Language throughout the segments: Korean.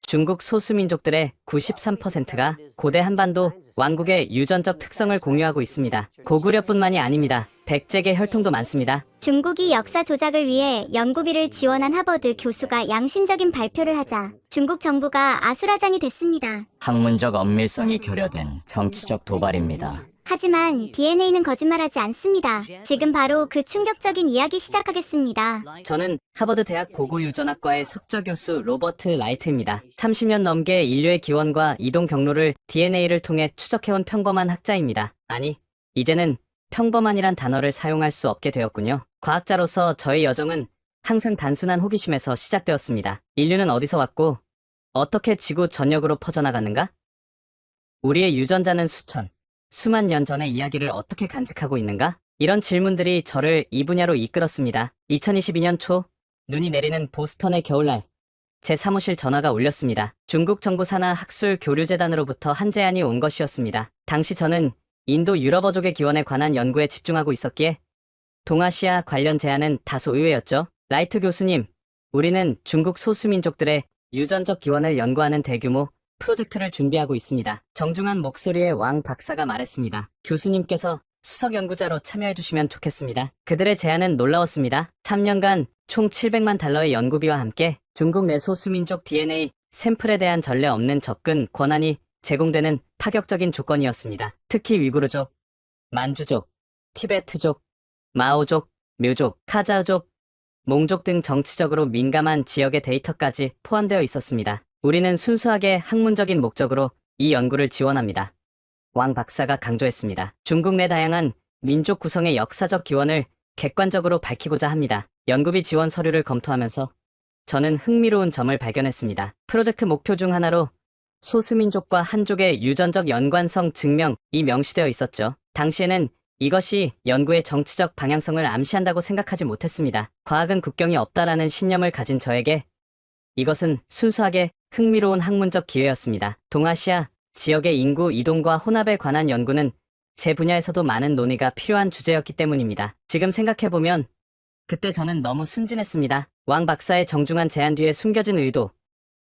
중국 소수민족들의 93%가 고대 한반도 왕국의 유전적 특성을 공유하고 있습니다. 고구려뿐만이 아닙니다. 백제계 혈통도 많습니다. 중국이 역사 조작을 위해 연구비를 지원한 하버드 교수가 양심적인 발표를 하자 중국 정부가 아수라장이 됐습니다. 학문적 엄밀성이 결여된 정치적 도발입니다. 하지만 DNA는 거짓말하지 않습니다. 지금 바로 그 충격적인 이야기 시작하겠습니다. 저는 하버드 대학 고고유전학과의 석좌 교수 로버트 라이트입니다. 30년 넘게 인류의 기원과 이동 경로를 DNA를 통해 추적해온 평범한 학자입니다. 아니, 이제는 평범한이란 단어를 사용할 수 없게 되었군요. 과학자로서 저의 여정은 항상 단순한 호기심에서 시작되었습니다. 인류는 어디서 왔고 어떻게 지구 전역으로 퍼져나갔는가? 우리의 유전자는 수만 년 전의 이야기를 어떻게 간직하고 있는가? 이런 질문들이 저를 이 분야로 이끌었습니다. 2022년 초 눈이 내리는 보스턴의 겨울날 제 사무실 전화가 울렸습니다. 중국 정부 산하 학술 교류재단으로부터 한 제안이 온 것이었습니다. 당시 저는 인도 유럽어족의 기원에 관한 연구에 집중하고 있었기에 동아시아 관련 제안은 다소 의외였죠. 라이트 교수님, 우리는 중국 소수민족들의 유전적 기원을 연구하는 대규모 프로젝트를 준비하고 있습니다. 정중한 목소리의 왕 박사가 말했습니다. 교수님께서 수석 연구자로 참여해주시면 좋겠습니다. 그들의 제안은 놀라웠습니다. 3년간 총 700만 달러의 연구비와 함께 중국 내 소수민족 DNA 샘플에 대한 전례 없는 접근 권한이 제공되는 파격적인 조건이었습니다. 특히 위구르족, 만주족, 티베트족, 마오족, 묘족, 카자흐족, 몽족 등 정치적으로 민감한 지역의 데이터까지 포함되어 있었습니다. 우리는 순수하게 학문적인 목적으로 이 연구를 지원합니다. 왕 박사가 강조했습니다. 중국 내 다양한 민족 구성의 역사적 기원을 객관적으로 밝히고자 합니다. 연구비 지원 서류를 검토하면서 저는 흥미로운 점을 발견했습니다. 프로젝트 목표 중 하나로 소수민족과 한족의 유전적 연관성 증명이 명시되어 있었죠. 당시에는 이것이 연구의 정치적 방향성을 암시한다고 생각하지 못했습니다. 과학은 국경이 없다라는 신념을 가진 저에게 이것은 순수하게 흥미로운 학문적 기회였습니다. 동아시아 지역의 인구 이동과 혼합에 관한 연구는 제 분야에서도 많은 논의가 필요한 주제였기 때문입니다. 지금 생각해보면 그때 저는 너무 순진했습니다. 왕 박사의 정중한 제안 뒤에 숨겨진 의도,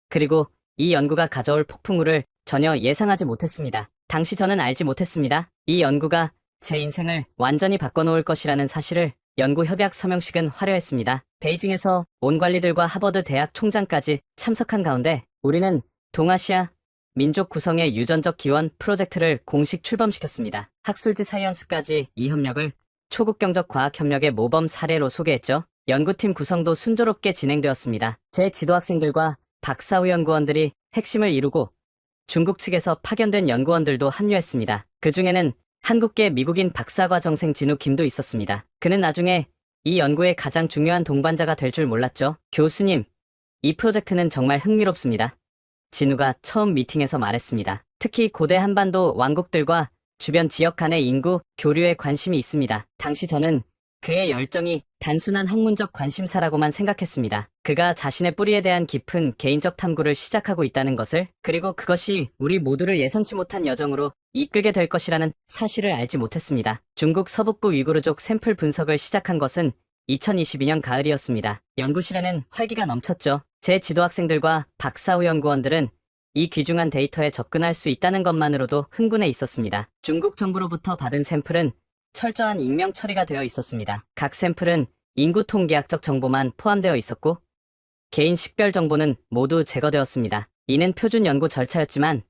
그리고 이 연구가 가져올 폭풍우를 전혀 예상하지 못했습니다. 당시 저는 알지 못했습니다. 이 연구가 제 인생을 완전히 바꿔놓을 것이라는 사실을. 연구 협약 서명식은 화려했습니다. 베이징에서 온 관리들과 하버드 대학 총장까지 참석한 가운데 우리는 동아시아 민족 구성의 유전적 기원 프로젝트를 공식 출범시켰습니다. 학술지 사이언스까지 이 협력을 초국경적 과학협력의 모범 사례로 소개했죠. 연구팀 구성도 순조롭게 진행되었습니다. 제 지도학생들과 박사후 연구원들이 핵심을 이루고 중국 측에서 파견된 연구원들도 합류했습니다. 그 중에는 한국계 미국인 박사과정생 진우 김도 있었습니다. 그는 나중에 이 연구의 가장 중요한 동반자가 될 줄 몰랐죠. 교수님, 이 프로젝트는 정말 흥미롭습니다. 진우가 처음 미팅에서 말했습니다. 특히 고대 한반도 왕국들과 주변 지역 간의 인구 교류에 관심이 있습니다. 당시 저는 그의 열정이 단순한 학문적 관심사라고만 생각했습니다. 그가 자신의 뿌리에 대한 깊은 개인적 탐구를 시작하고 있다는 것을, 그리고 그것이 우리 모두를 예상치 못한 여정으로 이끌게 될 것이라는 사실을 알지 못했습니다. 중국 서북부 위구르족 샘플 분석을 시작한 것은 2022년 가을이었습니다. 연구실에는 활기가 넘쳤죠. 제 지도학생들과 박사후 연구원들은 이 귀중한 데이터에 접근할 수 있다는 것만으로도 흥분해 있었습니다. 중국 정부로부터 받은 샘플은 철저한 익명 처리가 되어 있었습니다. 각 샘플은 인구 통계학적 정보만 포함되어 있었고 개인 식별 정보는 모두 제거되었습니다. 이는 표준 연구 절차였지만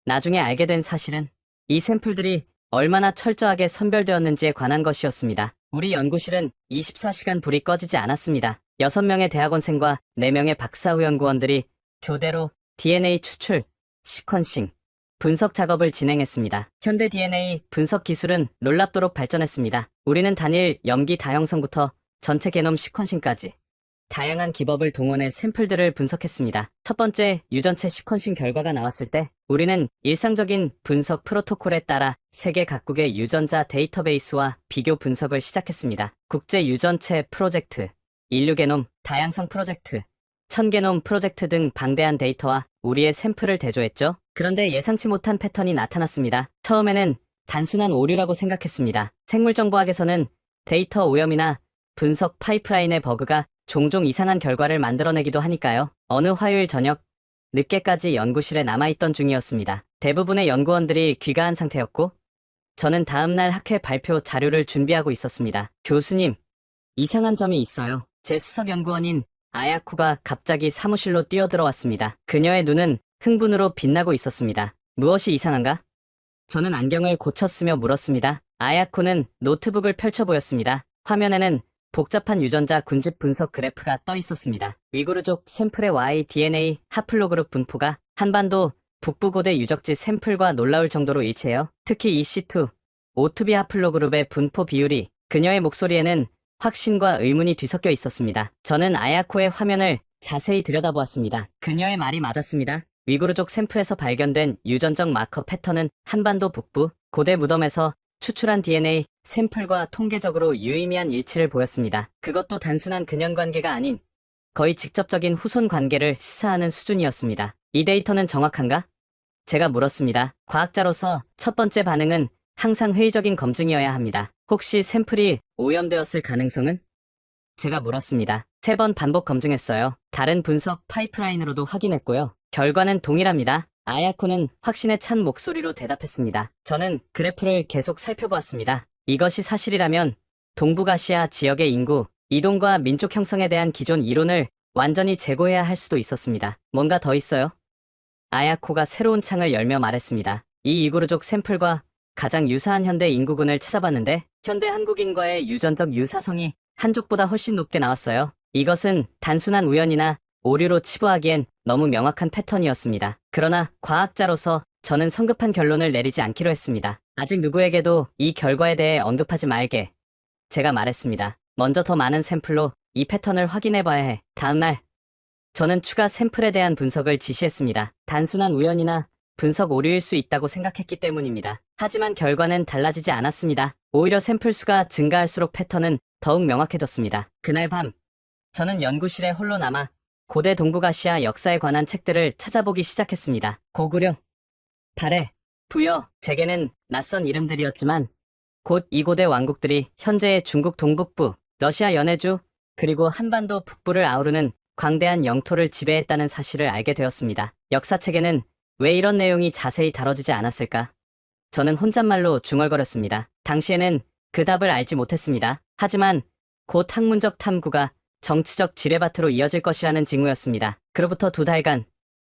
나중에 알게 된 사실은 이 샘플들이 얼마나 철저하게 선별되었는지에 관한 것이었습니다. 우리 연구실은 24시간 불이 꺼지지 않았습니다. 6명의 대학원생과 4명의 박사후 연구원들이 교대로 DNA 추출, 시퀀싱, 분석 작업을 진행했습니다. 현대 DNA 분석 기술은 놀랍도록 발전했습니다. 우리는 단일 염기 다형성부터 전체 게놈 시퀀싱까지 다양한 기법을 동원해 샘플들을 분석했습니다. 첫 번째 유전체 시퀀싱 결과가 나왔을 때 우리는 일상적인 분석 프로토콜에 따라 세계 각국의 유전자 데이터베이스와 비교 분석을 시작했습니다. 국제 유전체 프로젝트, 인류게놈 다양성 프로젝트, 천게놈 프로젝트 등 방대한 데이터와 우리의 샘플을 대조했죠. 그런데 예상치 못한 패턴이 나타났습니다. 처음에는 단순한 오류라고 생각했습니다. 생물정보학에서는 데이터 오염이나 분석 파이프라인의 버그가 종종 이상한 결과를 만들어내기도 하니까요. 어느 화요일 저녁 늦게까지 연구실에 남아있던 중이었습니다. 대부분의 연구원들이 귀가한 상태였고 저는 다음날 학회 발표 자료를 준비하고 있었습니다. 교수님, 이상한 점이 있어요. 제 수석 연구원인 아야코가 갑자기 사무실로 뛰어들어왔습니다. 그녀의 눈은 흥분으로 빛나고 있었습니다. 무엇이 이상한가? 저는 안경을 고쳤으며 물었습니다. 아야코는 노트북을 펼쳐 보였습니다. 화면에는 복잡한 유전자 군집 분석 그래프가 떠 있었습니다. 위구르족 샘플의 Y, DNA, 하플로그룹 분포가 한반도 북부고대 유적지 샘플과 놀라울 정도로 일치해요. 특히 EC2, O2B 하플로그룹의 분포 비율이 그녀의 목소리에는 확신과 의문이 뒤섞여 있었습니다. 저는 아야코의 화면을 자세히 들여다보았습니다. 그녀의 말이 맞았습니다. 위구르족 샘플에서 발견된 유전적 마커 패턴은 한반도 북부 고대 무덤에서 추출한 DNA 샘플과 통계적으로 유의미한 일치를 보였습니다. 그것도 단순한 근연관계가 아닌 거의 직접적인 후손 관계를 시사하는 수준이었습니다. 이 데이터는 정확한가? 제가 물었습니다. 과학자로서 첫 번째 반응은 항상 회의적인 검증이어야 합니다. 혹시 샘플이 오염되었을 가능성은? 제가 물었습니다. 3번 반복 검증했어요. 다른 분석 파이프라인으로도 확인했고요. 결과는 동일합니다. 아야코는 확신에 찬 목소리로 대답했습니다. 저는 그래프를 계속 살펴보았습니다. 이것이 사실이라면 동북아시아 지역의 인구, 이동과 민족 형성에 대한 기존 이론을 완전히 재고해야 할 수도 있었습니다. 뭔가 더 있어요? 아야코가 새로운 창을 열며 말했습니다. 이 이구르족 샘플과 가장 유사한 현대 인구군을 찾아봤는데 현대 한국인과의 유전적 유사성이 한족보다 훨씬 높게 나왔어요. 이것은 단순한 우연이나 오류로 치부하기엔 너무 명확한 패턴이었습니다. 그러나 과학자로서 저는 성급한 결론을 내리지 않기로 했습니다. 아직 누구에게도 이 결과에 대해 언급하지 말게. 제가 말했습니다. 먼저 더 많은 샘플로 이 패턴을 확인해봐야 해. 다음날 저는 추가 샘플에 대한 분석을 지시했습니다. 단순한 우연이나 분석 오류일 수 있다고 생각했기 때문입니다. 하지만 결과는 달라지지 않았습니다. 오히려 샘플 수가 증가할수록 패턴은 더욱 명확해졌습니다. 그날 밤 저는 연구실에 홀로 남아 고대 동북아시아 역사에 관한 책들을 찾아보기 시작했습니다. 고구려, 발해, 부여, 제게는 낯선 이름들이었지만 곧 이고대 왕국들이 현재의 중국 동북부, 러시아 연해주, 그리고 한반도 북부를 아우르는 광대한 영토를 지배했다는 사실을 알게 되었습니다. 역사책에는 왜 이런 내용이 자세히 다뤄지지 않았을까? 저는 혼잣말로 중얼거렸습니다. 당시에는 그 답을 알지 못했습니다. 하지만 곧 학문적 탐구가 정치적 지뢰밭으로 이어질 것이라는 징후였습니다. 그로부터 2달간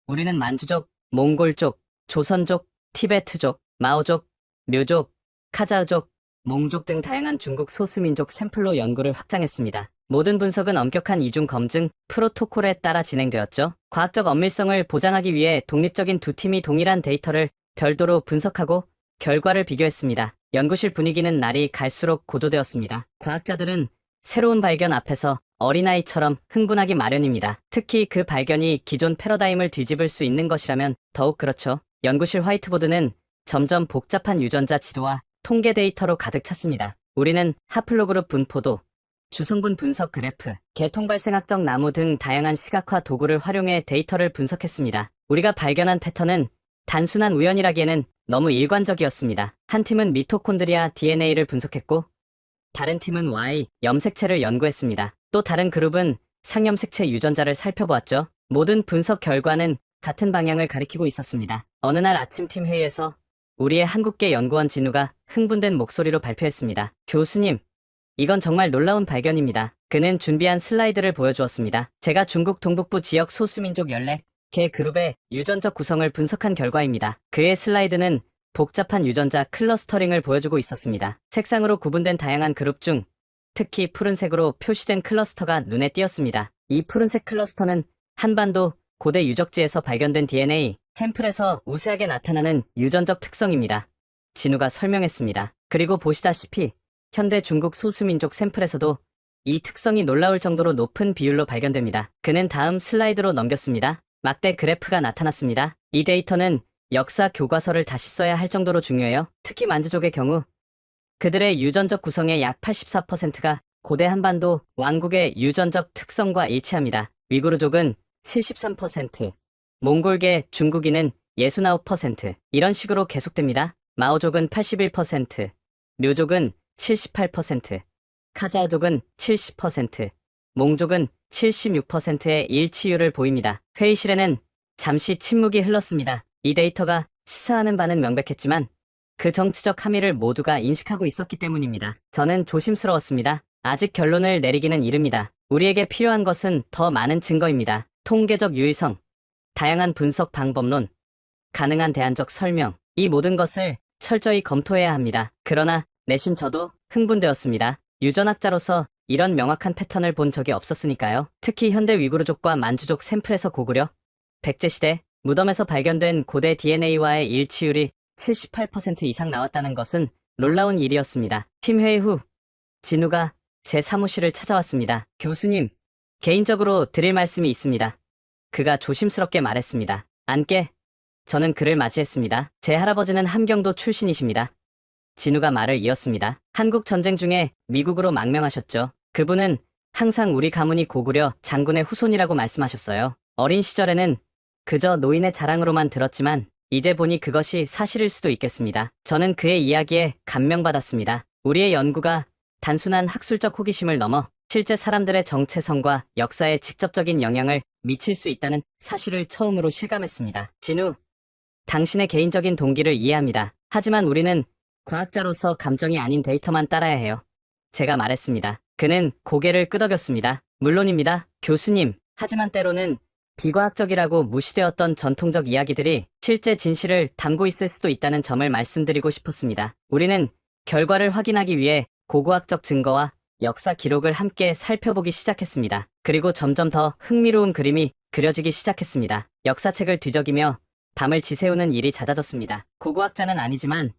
우리는 만주족, 몽골족, 조선족, 티베트족, 마오족, 묘족, 카자흐족, 몽족 등 다양한 중국 소수민족 샘플로 연구를 확장했습니다. 모든 분석은 엄격한 이중 검증 프로토콜에 따라 진행되었죠. 과학적 엄밀성을 보장하기 위해 독립적인 2팀이 동일한 데이터를 별도로 분석하고 결과를 비교했습니다. 연구실 분위기는 날이 갈수록 고조되었습니다. 과학자들은 새로운 발견 앞에서 어린아이처럼 흥분하기 마련입니다. 특히 그 발견이 기존 패러다임을 뒤집을 수 있는 것이라면 더욱 그렇죠. 연구실 화이트보드는 점점 복잡한 유전자 지도와 통계 데이터로 가득 찼습니다. 우리는 하플로그룹 분포도, 주성분 분석 그래프, 계통발생학적 나무 등 다양한 시각화 도구를 활용해 데이터를 분석했습니다. 우리가 발견한 패턴은 단순한 우연이라기에는 너무 일관적이었습니다. 한 팀은 미토콘드리아 DNA를 분석했고 다른 팀은 Y, 염색체를 연구했습니다. 또 다른 그룹은 상염색체 유전자를 살펴보았죠. 모든 분석 결과는 같은 방향을 가리키고 있었습니다. 어느 날 아침 팀 회의에서 우리의 한국계 연구원 진우가 흥분된 목소리로 발표했습니다. 교수님, 이건 정말 놀라운 발견입니다. 그는 준비한 슬라이드를 보여주었습니다. 제가 중국 동북부 지역 소수민족 14개 그룹의 유전적 구성을 분석한 결과입니다. 그의 슬라이드는 복잡한 유전자 클러스터링을 보여주고 있었습니다. 색상으로 구분된 다양한 그룹 중 특히 푸른색으로 표시된 클러스터가 눈에 띄었습니다. 이 푸른색 클러스터는 한반도 고대 유적지에서 발견된 DNA 샘플에서 우세하게 나타나는 유전적 특성입니다. 진우가 설명했습니다. 그리고 보시다시피 현대 중국 소수민족 샘플에서도 이 특성이 놀라울 정도로 높은 비율로 발견됩니다. 그는 다음 슬라이드로 넘겼습니다. 막대 그래프가 나타났습니다. 이 데이터는 역사 교과서를 다시 써야 할 정도로 중요해요. 특히 만주족의 경우 그들의 유전적 구성의 약 84%가 고대 한반도 왕국의 유전적 특성과 일치합니다. 위구르족은 73%, 몽골계 중국인은 69%, 이런 식으로 계속됩니다. 마오족은 81%, 묘족은 78%, 카자흐족은 70%, 몽족은 76%의 일치율을 보입니다. 회의실에는 잠시 침묵이 흘렀습니다. 이 데이터가 시사하는 바는 명백했지만 그 정치적 함의를 모두가 인식하고 있었기 때문입니다. 저는 조심스러웠습니다. 아직 결론을 내리기는 이릅니다. 우리에게 필요한 것은 더 많은 증거입니다. 통계적 유의성, 다양한 분석 방법론, 가능한 대안적 설명, 이 모든 것을 철저히 검토해야 합니다. 그러나 내심 저도 흥분되었습니다. 유전학자로서 이런 명확한 패턴을 본 적이 없었으니까요. 특히 현대 위구르족과 만주족 샘플에서 고구려, 백제시대, 무덤에서 발견된 고대 DNA와의 일치율이 78% 이상 나왔다는 것은 놀라운 일이었습니다. 팀회의 후 진우가 제 사무실을 찾아왔습니다. 교수님, 개인적으로 드릴 말씀이 있습니다. 그가 조심스럽게 말했습니다. 앉게. 저는 그를 맞이했습니다. 제 할아버지는 함경도 출신이십니다. 진우가 말을 이었습니다. 한국 전쟁 중에 미국으로 망명하셨죠. 그분은 항상 우리 가문이 고구려 장군의 후손이라고 말씀하셨어요. 어린 시절에는 그저 노인의 자랑으로만 들었지만 이제 보니 그것이 사실일 수도 있겠습니다. 저는 그의 이야기에 감명받았습니다. 우리의 연구가 단순한 학술적 호기심을 넘어 실제 사람들의 정체성과 역사에 직접적인 영향을 미칠 수 있다는 사실을 처음으로 실감했습니다. 진우, 당신의 개인적인 동기를 이해합니다. 하지만 우리는 과학자로서 감정이 아닌 데이터만 따라야 해요. 제가 말했습니다. 그는 고개를 끄덕였습니다. 물론입니다, 교수님. 하지만 때로는 비과학적이라고 무시되었던 전통적 이야기들이 실제 진실을 담고 있을 수도 있다는 점을 말씀드리고 싶었습니다. 우리는 결과를 확인하기 위해 고고학적 증거와 역사 기록을 함께 살펴보기 시작했습니다. 그리고 점점 더 흥미로운 그림이 그려지기 시작했습니다. 역사책을 뒤적이며 밤을 지새우는 일이 잦아졌습니다. 고고학자는 아니지만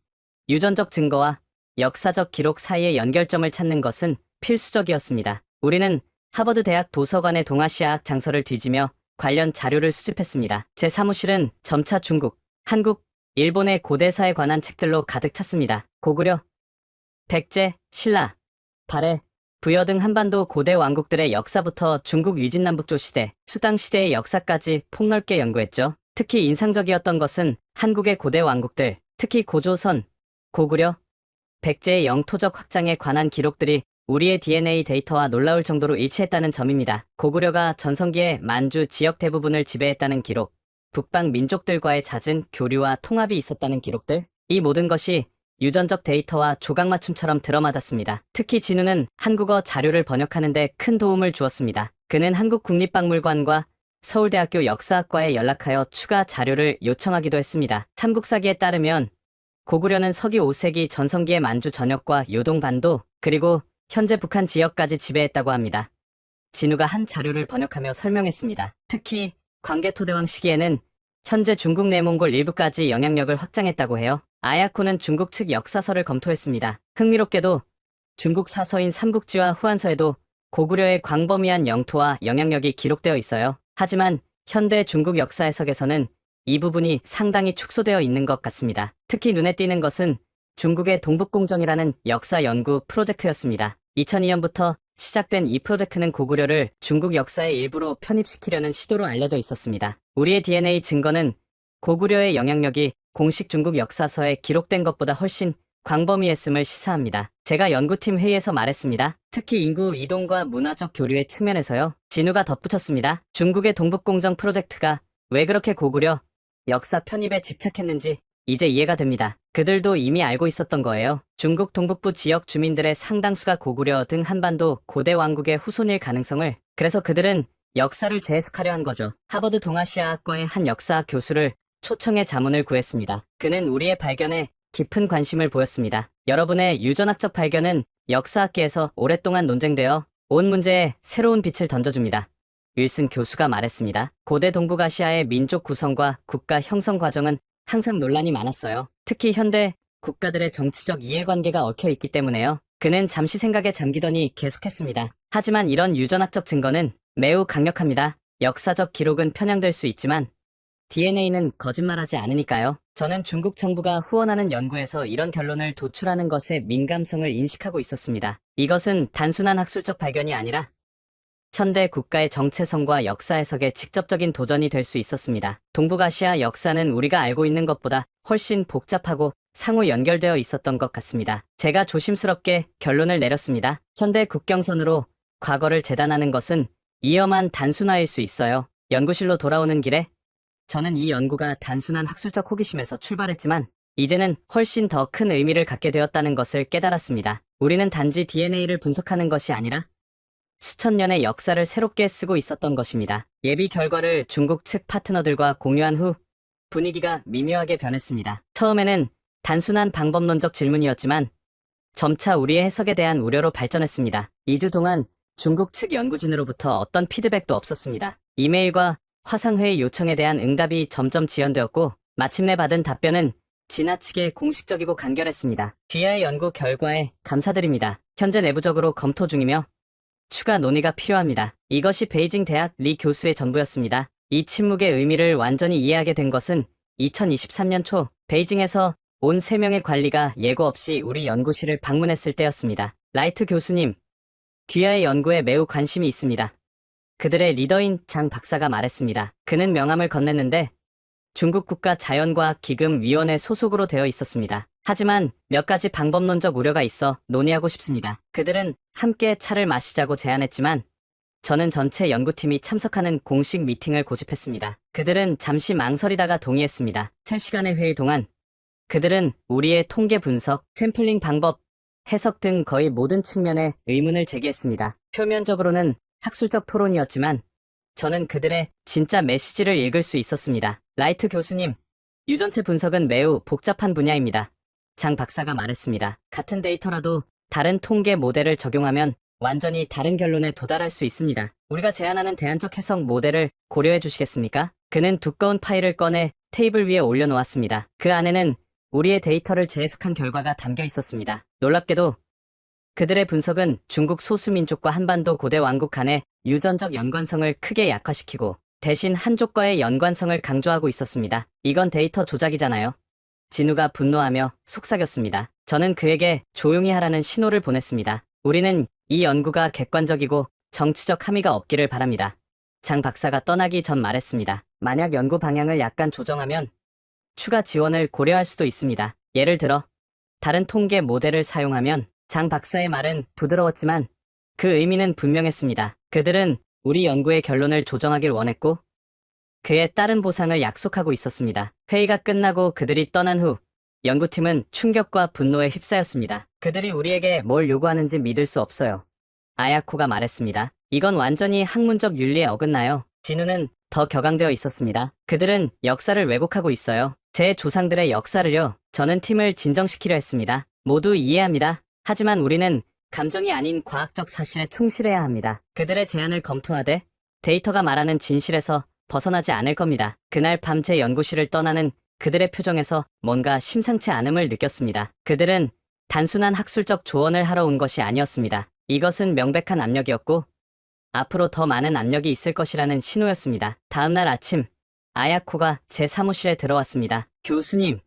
유전적 증거와 역사적 기록 사이의 연결점을 찾는 것은 필수적이었습니다. 우리는 하버드 대학 도서관의 동아시아학 장서를 뒤지며 관련 자료를 수집했습니다. 제 사무실은 점차 중국, 한국, 일본의 고대사에 관한 책들로 가득 찼습니다. 고구려, 백제, 신라, 발해, 부여 등 한반도 고대 왕국들의 역사부터 중국 위진남북조 시대, 수당 시대의 역사까지 폭넓게 연구했죠. 특히 인상적이었던 것은 한국의 고대 왕국들, 특히 고조선, 고구려, 백제의 영토적 확장에 관한 기록들이 우리의 DNA 데이터와 놀라울 정도로 일치했다는 점입니다. 고구려가 전성기에 만주 지역 대부분을 지배했다는 기록, 북방 민족들과의 잦은 교류와 통합이 있었다는 기록들, 이 모든 것이 유전적 데이터와 조각맞춤처럼 들어맞았습니다. 특히 진우는 한국어 자료를 번역하는 데 큰 도움을 주었습니다. 그는 한국국립박물관과 서울대학교 역사학과에 연락하여 추가 자료를 요청하기도 했습니다. 삼국사기에 따르면 고구려는 서기 5세기 전성기의 만주 전역과 요동반도, 그리고 현재 북한 지역까지 지배했다고 합니다. 진우가 한 자료를 번역하며 설명했습니다. 특히 광개토대왕 시기에는 현재 중국 내몽골 일부까지 영향력을 확장했다고 해요. 아야코는 중국 측 역사서를 검토했습니다. 흥미롭게도 중국 사서인 삼국지와 후한서에도 고구려의 광범위한 영토와 영향력이 기록되어 있어요. 하지만 현대 중국 역사 해석에서는 이 부분이 상당히 축소되어 있는 것 같습니다. 특히 눈에 띄는 것은 중국의 동북공정이라는 역사 연구 프로젝트였습니다. 2002년부터 시작된 이 프로젝트는 고구려를 중국 역사의 일부로 편입시키려는 시도로 알려져 있었습니다. 우리의 DNA 증거는 고구려의 영향력이 공식 중국 역사서에 기록된 것보다 훨씬 광범위했음을 시사합니다. 제가 연구팀 회의에서 말했습니다. 특히 인구 이동과 문화적 교류의 측면에서요. 진우가 덧붙였습니다. 중국의 동북공정 프로젝트가 왜 그렇게 고구려 역사 편입에 집착했는지 이제 이해가 됩니다. 그들도 이미 알고 있었던 거예요. 중국 동북부 지역 주민들의 상당수가 고구려 등 한반도 고대 왕국의 후손일 가능성을, 그래서 그들은 역사를 재해석하려 한 거죠. 하버드 동아시아학과의 한 역사학 교수를 초청해 자문을 구했습니다. 그는 우리의 발견에 깊은 관심을 보였습니다. 여러분의 유전학적 발견은 역사학계에서 오랫동안 논쟁되어 온 문제에 새로운 빛을 던져줍니다. 윌슨 교수가 말했습니다. 고대 동북아시아의 민족 구성과 국가 형성 과정은 항상 논란이 많았어요. 특히 현대 국가들의 정치적 이해관계가 얽혀있기 때문에요. 그는 잠시 생각에 잠기더니 계속했습니다. 하지만 이런 유전학적 증거는 매우 강력합니다. 역사적 기록은 편향될 수 있지만 DNA는 거짓말하지 않으니까요. 저는 중국 정부가 후원하는 연구에서 이런 결론을 도출하는 것에 민감성을 인식하고 있었습니다. 이것은 단순한 학술적 발견이 아니라 현대 국가의 정체성과 역사 해석에 직접적인 도전이 될 수 있었습니다. 동북아시아 역사는 우리가 알고 있는 것보다 훨씬 복잡하고 상호 연결되어 있었던 것 같습니다. 제가 조심스럽게 결론을 내렸습니다. 현대 국경선으로 과거를 재단하는 것은 위험한 단순화일 수 있어요. 연구실로 돌아오는 길에 저는 이 연구가 단순한 학술적 호기심에서 출발했지만 이제는 훨씬 더 큰 의미를 갖게 되었다는 것을 깨달았습니다. 우리는 단지 DNA를 분석하는 것이 아니라 수천 년의 역사를 새롭게 쓰고 있었던 것입니다. 예비 결과를 중국 측 파트너들과 공유한 후 분위기가 미묘하게 변했습니다. 처음에는 단순한 방법론적 질문이었지만 점차 우리의 해석에 대한 우려로 발전했습니다. 2주 동안 중국 측 연구진으로부터 어떤 피드백도 없었습니다. 이메일과 화상회의 요청에 대한 응답이 점점 지연되었고 마침내 받은 답변은 지나치게 공식적이고 간결했습니다. 귀하의 연구 결과에 감사드립니다. 현재 내부적으로 검토 중이며 추가 논의가 필요합니다. 이것이 베이징 대학 리 교수의 전부였습니다. 이 침묵의 의미를 완전히 이해하게 된 것은 2023년 초 베이징에서 온 3명의 관리가 예고 없이 우리 연구실을 방문했을 때였습니다. 라이트 교수님, 귀하의 연구에 매우 관심이 있습니다. 그들의 리더인 장 박사가 말했습니다. 그는 명함을 건넸는데 중국 국가자연과학기금위원회 소속으로 되어 있었습니다. 하지만 몇 가지 방법론적 우려가 있어 논의하고 싶습니다. 그들은 함께 차를 마시자고 제안했지만 저는 전체 연구팀이 참석하는 공식 미팅을 고집했습니다. 그들은 잠시 망설이다가 동의했습니다. 3시간의 회의 동안 그들은 우리의 통계 분석, 샘플링 방법, 해석 등 거의 모든 측면에 의문을 제기했습니다. 표면적으로는 학술적 토론이었지만 저는 그들의 진짜 메시지를 읽을 수 있었습니다. 라이트 교수님, 유전체 분석은 매우 복잡한 분야입니다. 장 박사가 말했습니다. 같은 데이터라도 다른 통계 모델을 적용하면 완전히 다른 결론에 도달할 수 있습니다. 우리가 제안하는 대안적 해석 모델을 고려해 주시겠습니까? 그는 두꺼운 파일을 꺼내 테이블 위에 올려놓았습니다. 그 안에는 우리의 데이터를 재해석한 결과가 담겨 있었습니다. 놀랍게도 그들의 분석은 중국 소수민족과 한반도 고대 왕국 간의 유전적 연관성을 크게 약화시키고 대신 한족과의 연관성을 강조하고 있었습니다. 이건 데이터 조작이잖아요. 진우가 분노하며 속삭였습니다. 저는 그에게 조용히 하라는 신호를 보냈습니다. 우리는 이 연구가 객관적이고 정치적 함의가 없기를 바랍니다. 장 박사가 떠나기 전 말했습니다. 만약 연구 방향을 약간 조정하면 추가 지원을 고려할 수도 있습니다. 예를 들어 다른 통계 모델을 사용하면 장 박사의 말은 부드러웠지만 그 의미는 분명했습니다. 그들은 우리 연구의 결론을 조정하길 원했고 그에 따른 보상을 약속하고 있었습니다. 회의가 끝나고 그들이 떠난 후 연구팀은 충격과 분노에 휩싸였습니다. 그들이 우리에게 뭘 요구하는지 믿을 수 없어요. 아야코가 말했습니다. 이건 완전히 학문적 윤리에 어긋나요. 진우는 더 격앙되어 있었습니다. 그들은 역사를 왜곡하고 있어요. 제 조상들의 역사를요. 저는 팀을 진정시키려 했습니다. 모두 이해합니다. 하지만 우리는 감정이 아닌 과학적 사실에 충실해야 합니다. 그들의 제안을 검토하되 데이터가 말하는 진실에서 벗어나지 않을 겁니다. 그날 밤 제 연구실을 떠나는 그들의 표정에서 뭔가 심상치 않음을 느꼈습니다. 그들은 단순한 학술적 조언을 하러 온 것이 아니었습니다. 이것은 명백한 압력이었고 앞으로 더 많은 압력이 있을 것이라는 신호였습니다. 다음날 아침 아야코가 제 사무실에 들어왔습니다. 교수님,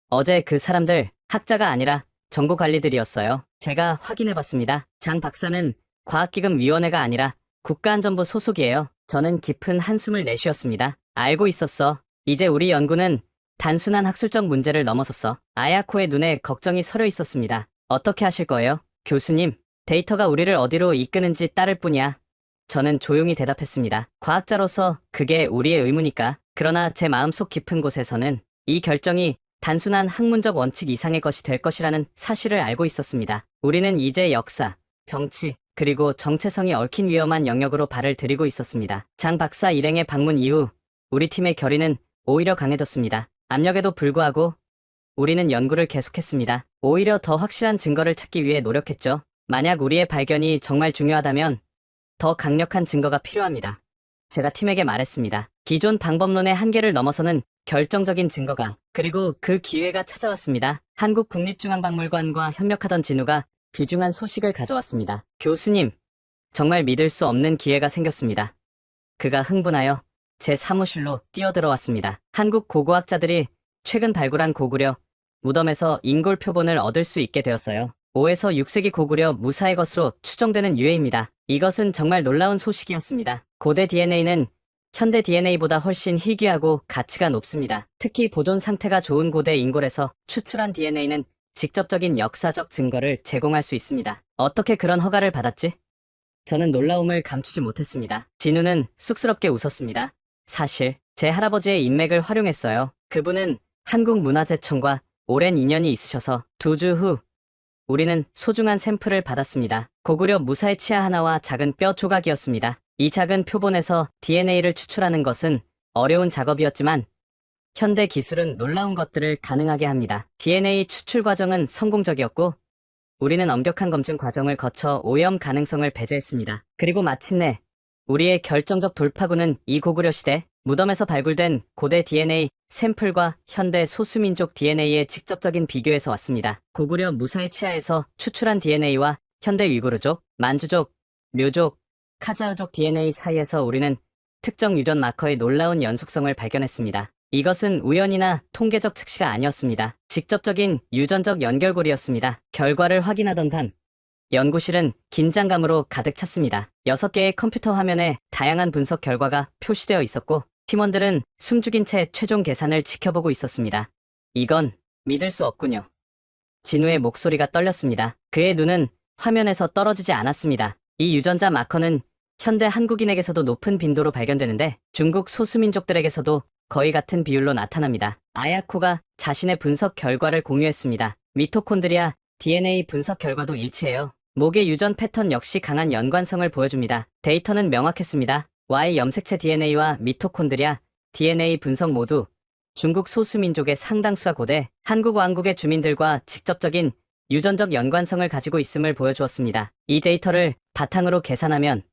어제 그 사람들 학자가 아니라 정보관리들이었어요. 제가 확인해봤습니다. 장 박사는 과학기금위원회가 아니라 국가안전부 소속이에요. 저는 깊은 한숨을 내쉬었습니다. 알고 있었어. 이제 우리 연구는 단순한 학술적 문제를 넘어섰어. 아야코의 눈에 걱정이 서려 있었습니다. 어떻게 하실 거예요? 교수님, 데이터가 우리를 어디로 이끄는지 따를 뿐이야. 저는 조용히 대답했습니다. 과학자로서 그게 우리의 의무니까. 그러나 제 마음속 깊은 곳에서는 이 결정이 단순한 학문적 원칙 이상의 것이 될 것이라는 사실을 알고 있었습니다. 우리는 이제 역사, 정치, 그리고 정체성이 얽힌 위험한 영역으로 발을 들이고 있었습니다. 장 박사 일행의 방문 이후 우리 팀의 결의는 오히려 강해졌습니다. 압력에도 불구하고 우리는 연구를 계속했습니다. 오히려 더 확실한 증거를 찾기 위해 노력했죠. 만약 우리의 발견이 정말 중요하다면 더 강력한 증거가 필요합니다. 제가 팀에게 말했습니다. 기존 방법론의 한계를 넘어서는 결정적인 증거가, 그리고 그 기회가 찾아왔습니다. 한국국립중앙박물관과 협력하던 진우가 귀중한 소식을 가져왔습니다. 교수님, 정말 믿을 수 없는 기회가 생겼습니다. 그가 흥분하여 제 사무실로 뛰어들어왔습니다. 한국 고고학자들이 최근 발굴한 고구려 무덤에서 인골 표본을 얻을 수 있게 되었어요. 5에서 6세기 고구려 무사의 것으로 추정되는 유해입니다. 이것은 정말 놀라운 소식이었습니다. 고대 DNA는 현대 DNA보다 훨씬 희귀하고 가치가 높습니다. 특히 보존 상태가 좋은 고대 인골에서 추출한 DNA는 직접적인 역사적 증거를 제공할 수 있습니다. 어떻게 그런 허가를 받았지? 저는 놀라움을 감추지 못했습니다. 진우는 쑥스럽게 웃었습니다. 사실 제 할아버지의 인맥을 활용했어요. 그분은 한국문화재청과 오랜 인연이 있으셔서 2주 후 우리는 소중한 샘플을 받았습니다. 고구려 무사의 치아 하나와 작은 뼈 조각이었습니다. 이 작은 표본에서 DNA를 추출하는 것은 어려운 작업이었지만 현대 기술은 놀라운 것들을 가능하게 합니다. DNA 추출 과정은 성공적이었고 우리는 엄격한 검증 과정을 거쳐 오염 가능성을 배제했습니다. 그리고 마침내 우리의 결정적 돌파구는 이 고구려 시대 무덤에서 발굴된 고대 DNA 샘플과 현대 소수민족 DNA의 직접적인 비교에서 왔습니다. 고구려 무사의 치아에서 추출한 DNA와 현대 위구르족, 만주족, 묘족, 카자흐족 DNA 사이에서 우리는 특정 유전 마커의 놀라운 연속성을 발견했습니다. 이것은 우연이나 통계적 특시가 아니었습니다. 직접적인 유전적 연결고리였습니다. 결과를 확인하던 단 연구실은 긴장감으로 가득 찼습니다. 6개의 컴퓨터 화면에 다양한 분석 결과가 표시되어 있었고 팀원들은 숨죽인 채 최종 계산을 지켜보고 있었습니다. 이건 믿을 수 없군요. 진우의 목소리가 떨렸습니다. 그의 눈은 화면에서 떨어지지 않았습니다. 이 유전자 마커는 현대 한국인에게서도 높은 빈도로 발견되는데 중국 소수민족들에게서도 거의 같은 비율로 나타납니다. 아야코가 자신의 분석 결과를 공유했습니다. 미토콘드리아 DNA 분석 결과도 일치해요. 목의 유전 패턴 역시 강한 연관성을 보여줍니다. 데이터는 명확했습니다. Y 염색체 DNA와 미토콘드리아 DNA 분석 모두 중국 소수민족의 상당수가 고대 한국 왕국의 주민들과 직접적인 유전적 연관성을 가지고 있음을 보여주었습니다. 이 데이터를 바탕으로 계산하면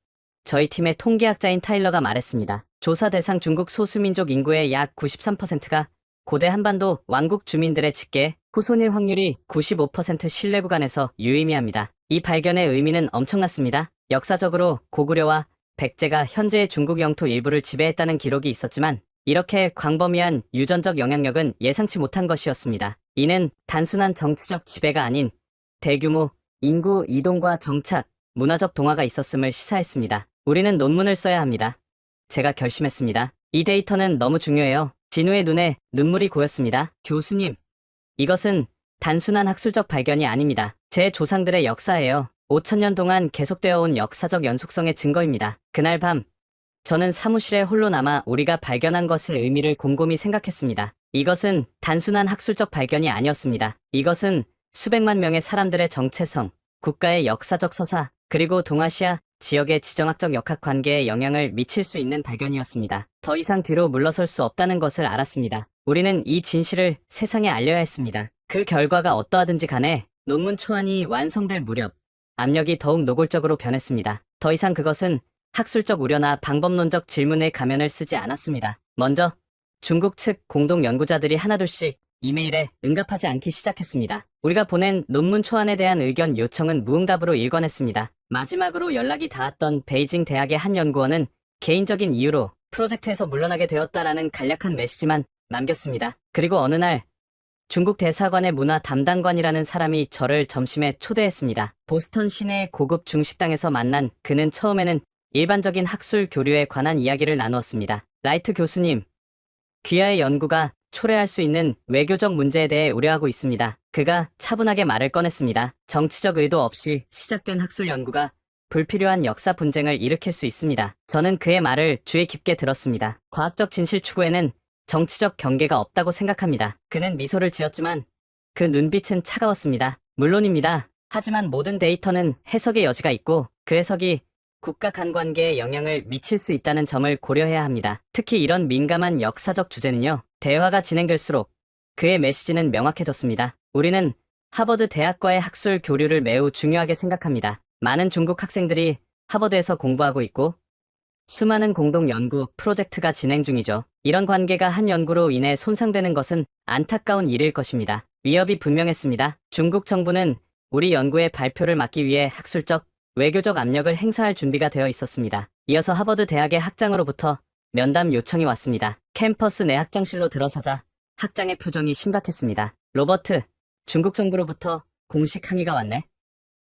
저희 팀의 통계학자인 타일러가 말했습니다. 조사 대상 중국 소수민족 인구의 약 93%가 고대 한반도 왕국 주민들의 직계 후손일 확률이 95% 신뢰 구간에서 유의미합니다. 이 발견의 의미는 엄청났습니다. 역사적으로 고구려와 백제가 현재의 중국 영토 일부를 지배했다는 기록이 있었지만 이렇게 광범위한 유전적 영향력은 예상치 못한 것이었습니다. 이는 단순한 정치적 지배가 아닌 대규모 인구 이동과 정착, 문화적 동화가 있었음을 시사했습니다. 우리는 논문을 써야 합니다. 제가 결심했습니다. 이 데이터는 너무 중요해요. 진우의 눈에 눈물이 고였습니다. 교수님, 이것은 단순한 학술적 발견이 아닙니다. 제 조상들의 역사예요. 5,000년 동안 계속되어 온 역사적 연속성의 증거입니다. 그날 밤, 저는 사무실에 홀로 남아 우리가 발견한 것의 의미를 곰곰이 생각했습니다. 이것은 단순한 학술적 발견이 아니었습니다. 이것은 수백만 명의 사람들의 정체성, 국가의 역사적 서사, 그리고 동아시아 지역의 지정학적 역학관계에 영향을 미칠 수 있는 발견이었습니다. 더 이상 뒤로 물러설 수 없다는 것을 알았습니다. 우리는 이 진실을 세상에 알려야 했습니다. 그 결과가 어떠하든지 간에 논문 초안이 완성될 무렵 압력이 더욱 노골적으로 변했습니다. 더 이상 그것은 학술적 우려나 방법론적 질문의 가면을 쓰지 않았습니다. 먼저 중국 측 공동 연구자들이 하나둘씩 이메일에 응답하지 않기 시작했습니다. 우리가 보낸 논문 초안에 대한 의견 요청은 무응답으로 일관했습니다. 마지막으로 연락이 닿았던 베이징 대학의 한 연구원은 개인적인 이유로 프로젝트에서 물러나게 되었다라는 간략한 메시지만 남겼습니다. 그리고 어느 날 중국 대사관의 문화 담당관이라는 사람이 저를 점심에 초대했습니다. 보스턴 시내의 고급 중식당에서 만난 그는 처음에는 일반적인 학술 교류에 관한 이야기를 나누었습니다. 라이트 교수님, 귀하의 연구가 초래할 수 있는 외교적 문제에 대해 우려하고 있습니다. 그가 차분하게 말을 꺼냈습니다. 정치적 의도 없이 시작된 학술 연구가 불필요한 역사 분쟁을 일으킬 수 있습니다. 저는 그의 말을 주의 깊게 들었습니다. 과학적 진실 추구에는 정치적 경계가 없다고 생각합니다. 그는 미소를 지었지만 그 눈빛은 차가웠습니다. 물론입니다. 하지만 모든 데이터는 해석의 여지가 있고 그 해석이 국가 간 관계에 영향을 미칠 수 있다는 점을 고려해야 합니다. 특히 이런 민감한 역사적 주제는요. 대화가 진행될수록 그의 메시지는 명확해졌습니다. 우리는 하버드 대학과의 학술 교류를 매우 중요하게 생각합니다. 많은 중국 학생들이 하버드에서 공부하고 있고 수많은 공동 연구 프로젝트가 진행 중이죠. 이런 관계가 한 연구로 인해 손상되는 것은 안타까운 일일 것입니다. 위협이 분명했습니다. 중국 정부는 우리 연구의 발표를 막기 위해 학술적, 외교적 압력을 행사할 준비가 되어 있었습니다. 이어서 하버드 대학의 학장으로부터 면담 요청이 왔습니다. 캠퍼스 내 학장실로 들어서자 학장의 표정이 심각했습니다. 로버트, 중국 정부로부터 공식 항의가 왔네.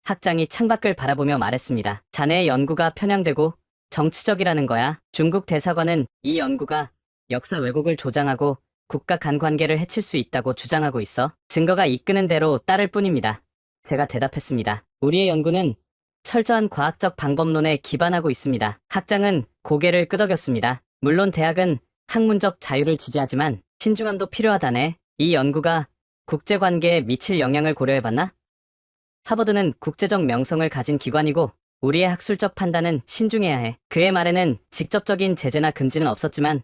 학장이 창밖을 바라보며 말했습니다. 자네의 연구가 편향되고 정치적이라는 거야. 중국 대사관은 이 연구가 역사 왜곡을 조장하고 국가 간 관계를 해칠 수 있다고 주장하고 있어. 증거가 이끄는 대로 따를 뿐입니다. 제가 대답했습니다. 우리의 연구는 철저한 과학적 방법론에 기반하고 있습니다. 학장은 고개를 끄덕였습니다. 물론 대학은 학문적 자유를 지지하지만 신중함도 필요하다네. 이 연구가 국제관계에 미칠 영향을 고려해봤나? 하버드는 국제적 명성을 가진 기관이고 우리의 학술적 판단은 신중해야 해. 그의 말에는 직접적인 제재나 금지는 없었지만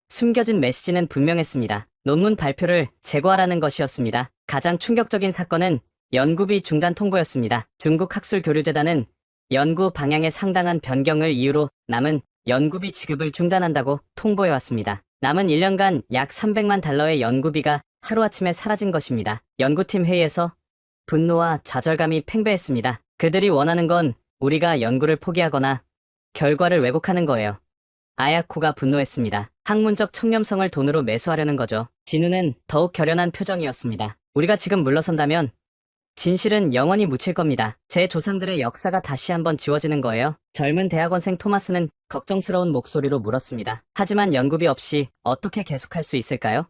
숨겨진 메시지는 분명했습니다. 논문 발표를 재고하라는 것이었습니다. 가장 충격적인 사건은 연구비 중단 통보였습니다. 중국 학술교류재단은 연구 방향의 상당한 변경을 이유로 남은 연구비 지급을 중단한다고 통보해왔습니다. 남은 1년간 약 300만 달러의 연구비가 하루아침에 사라진 것입니다. 연구팀 회의에서 분노와 좌절감이 팽배했습니다. 그들이 원하는 건 우리가 연구를 포기하거나 결과를 왜곡하는 거예요. 아야코가 분노했습니다. 학문적 청렴성을 돈으로 매수하려는 거죠. 진우는 더욱 결연한 표정이었습니다. 우리가 지금 물러선다면 진실은 영원히 묻힐 겁니다. 제 조상들의 역사가 다시 한번 지워지는 거예요. 젊은 대학원생 토마스는 걱정스러운 목소리로 물었습니다. 하지만 연구비 없이 어떻게 계속할 수 있을까요?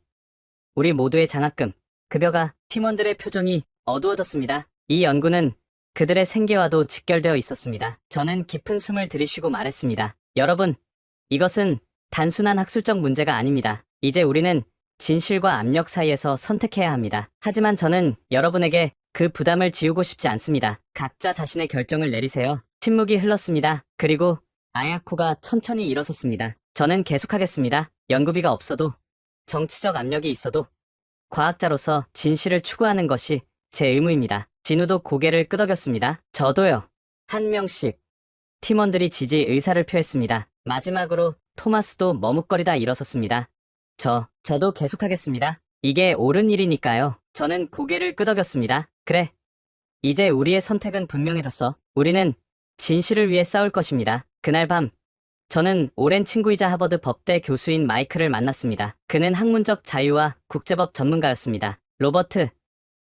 우리 모두의 장학금, 급여가 팀원들의 표정이 어두워졌습니다. 이 연구는 그들의 생계와도 직결되어 있었습니다. 저는 깊은 숨을 들이쉬고 말했습니다. 여러분, 이것은 단순한 학술적 문제가 아닙니다. 이제 우리는 진실과 압력 사이에서 선택해야 합니다. 하지만 저는 여러분에게 그 부담을 지우고 싶지 않습니다. 각자 자신의 결정을 내리세요. 침묵이 흘렀습니다. 그리고 아야코가 천천히 일어섰습니다. 저는 계속하겠습니다. 연구비가 없어도, 정치적 압력이 있어도 과학자로서 진실을 추구하는 것이 제 의무입니다. 진우도 고개를 끄덕였습니다. 저도요. 한 명씩. 팀원들이 지지 의사를 표했습니다. 마지막으로 토마스도 머뭇거리다 일어섰습니다. 저도 계속하겠습니다. 이게 옳은 일이니까요. 저는 고개를 끄덕였습니다. 그래. 이제 우리의 선택은 분명해졌어. 우리는 진실을 위해 싸울 것입니다. 그날 밤, 저는 오랜 친구이자 하버드 법대 교수인 마이클을 만났습니다. 그는 학문적 자유와 국제법 전문가였습니다. 로버트,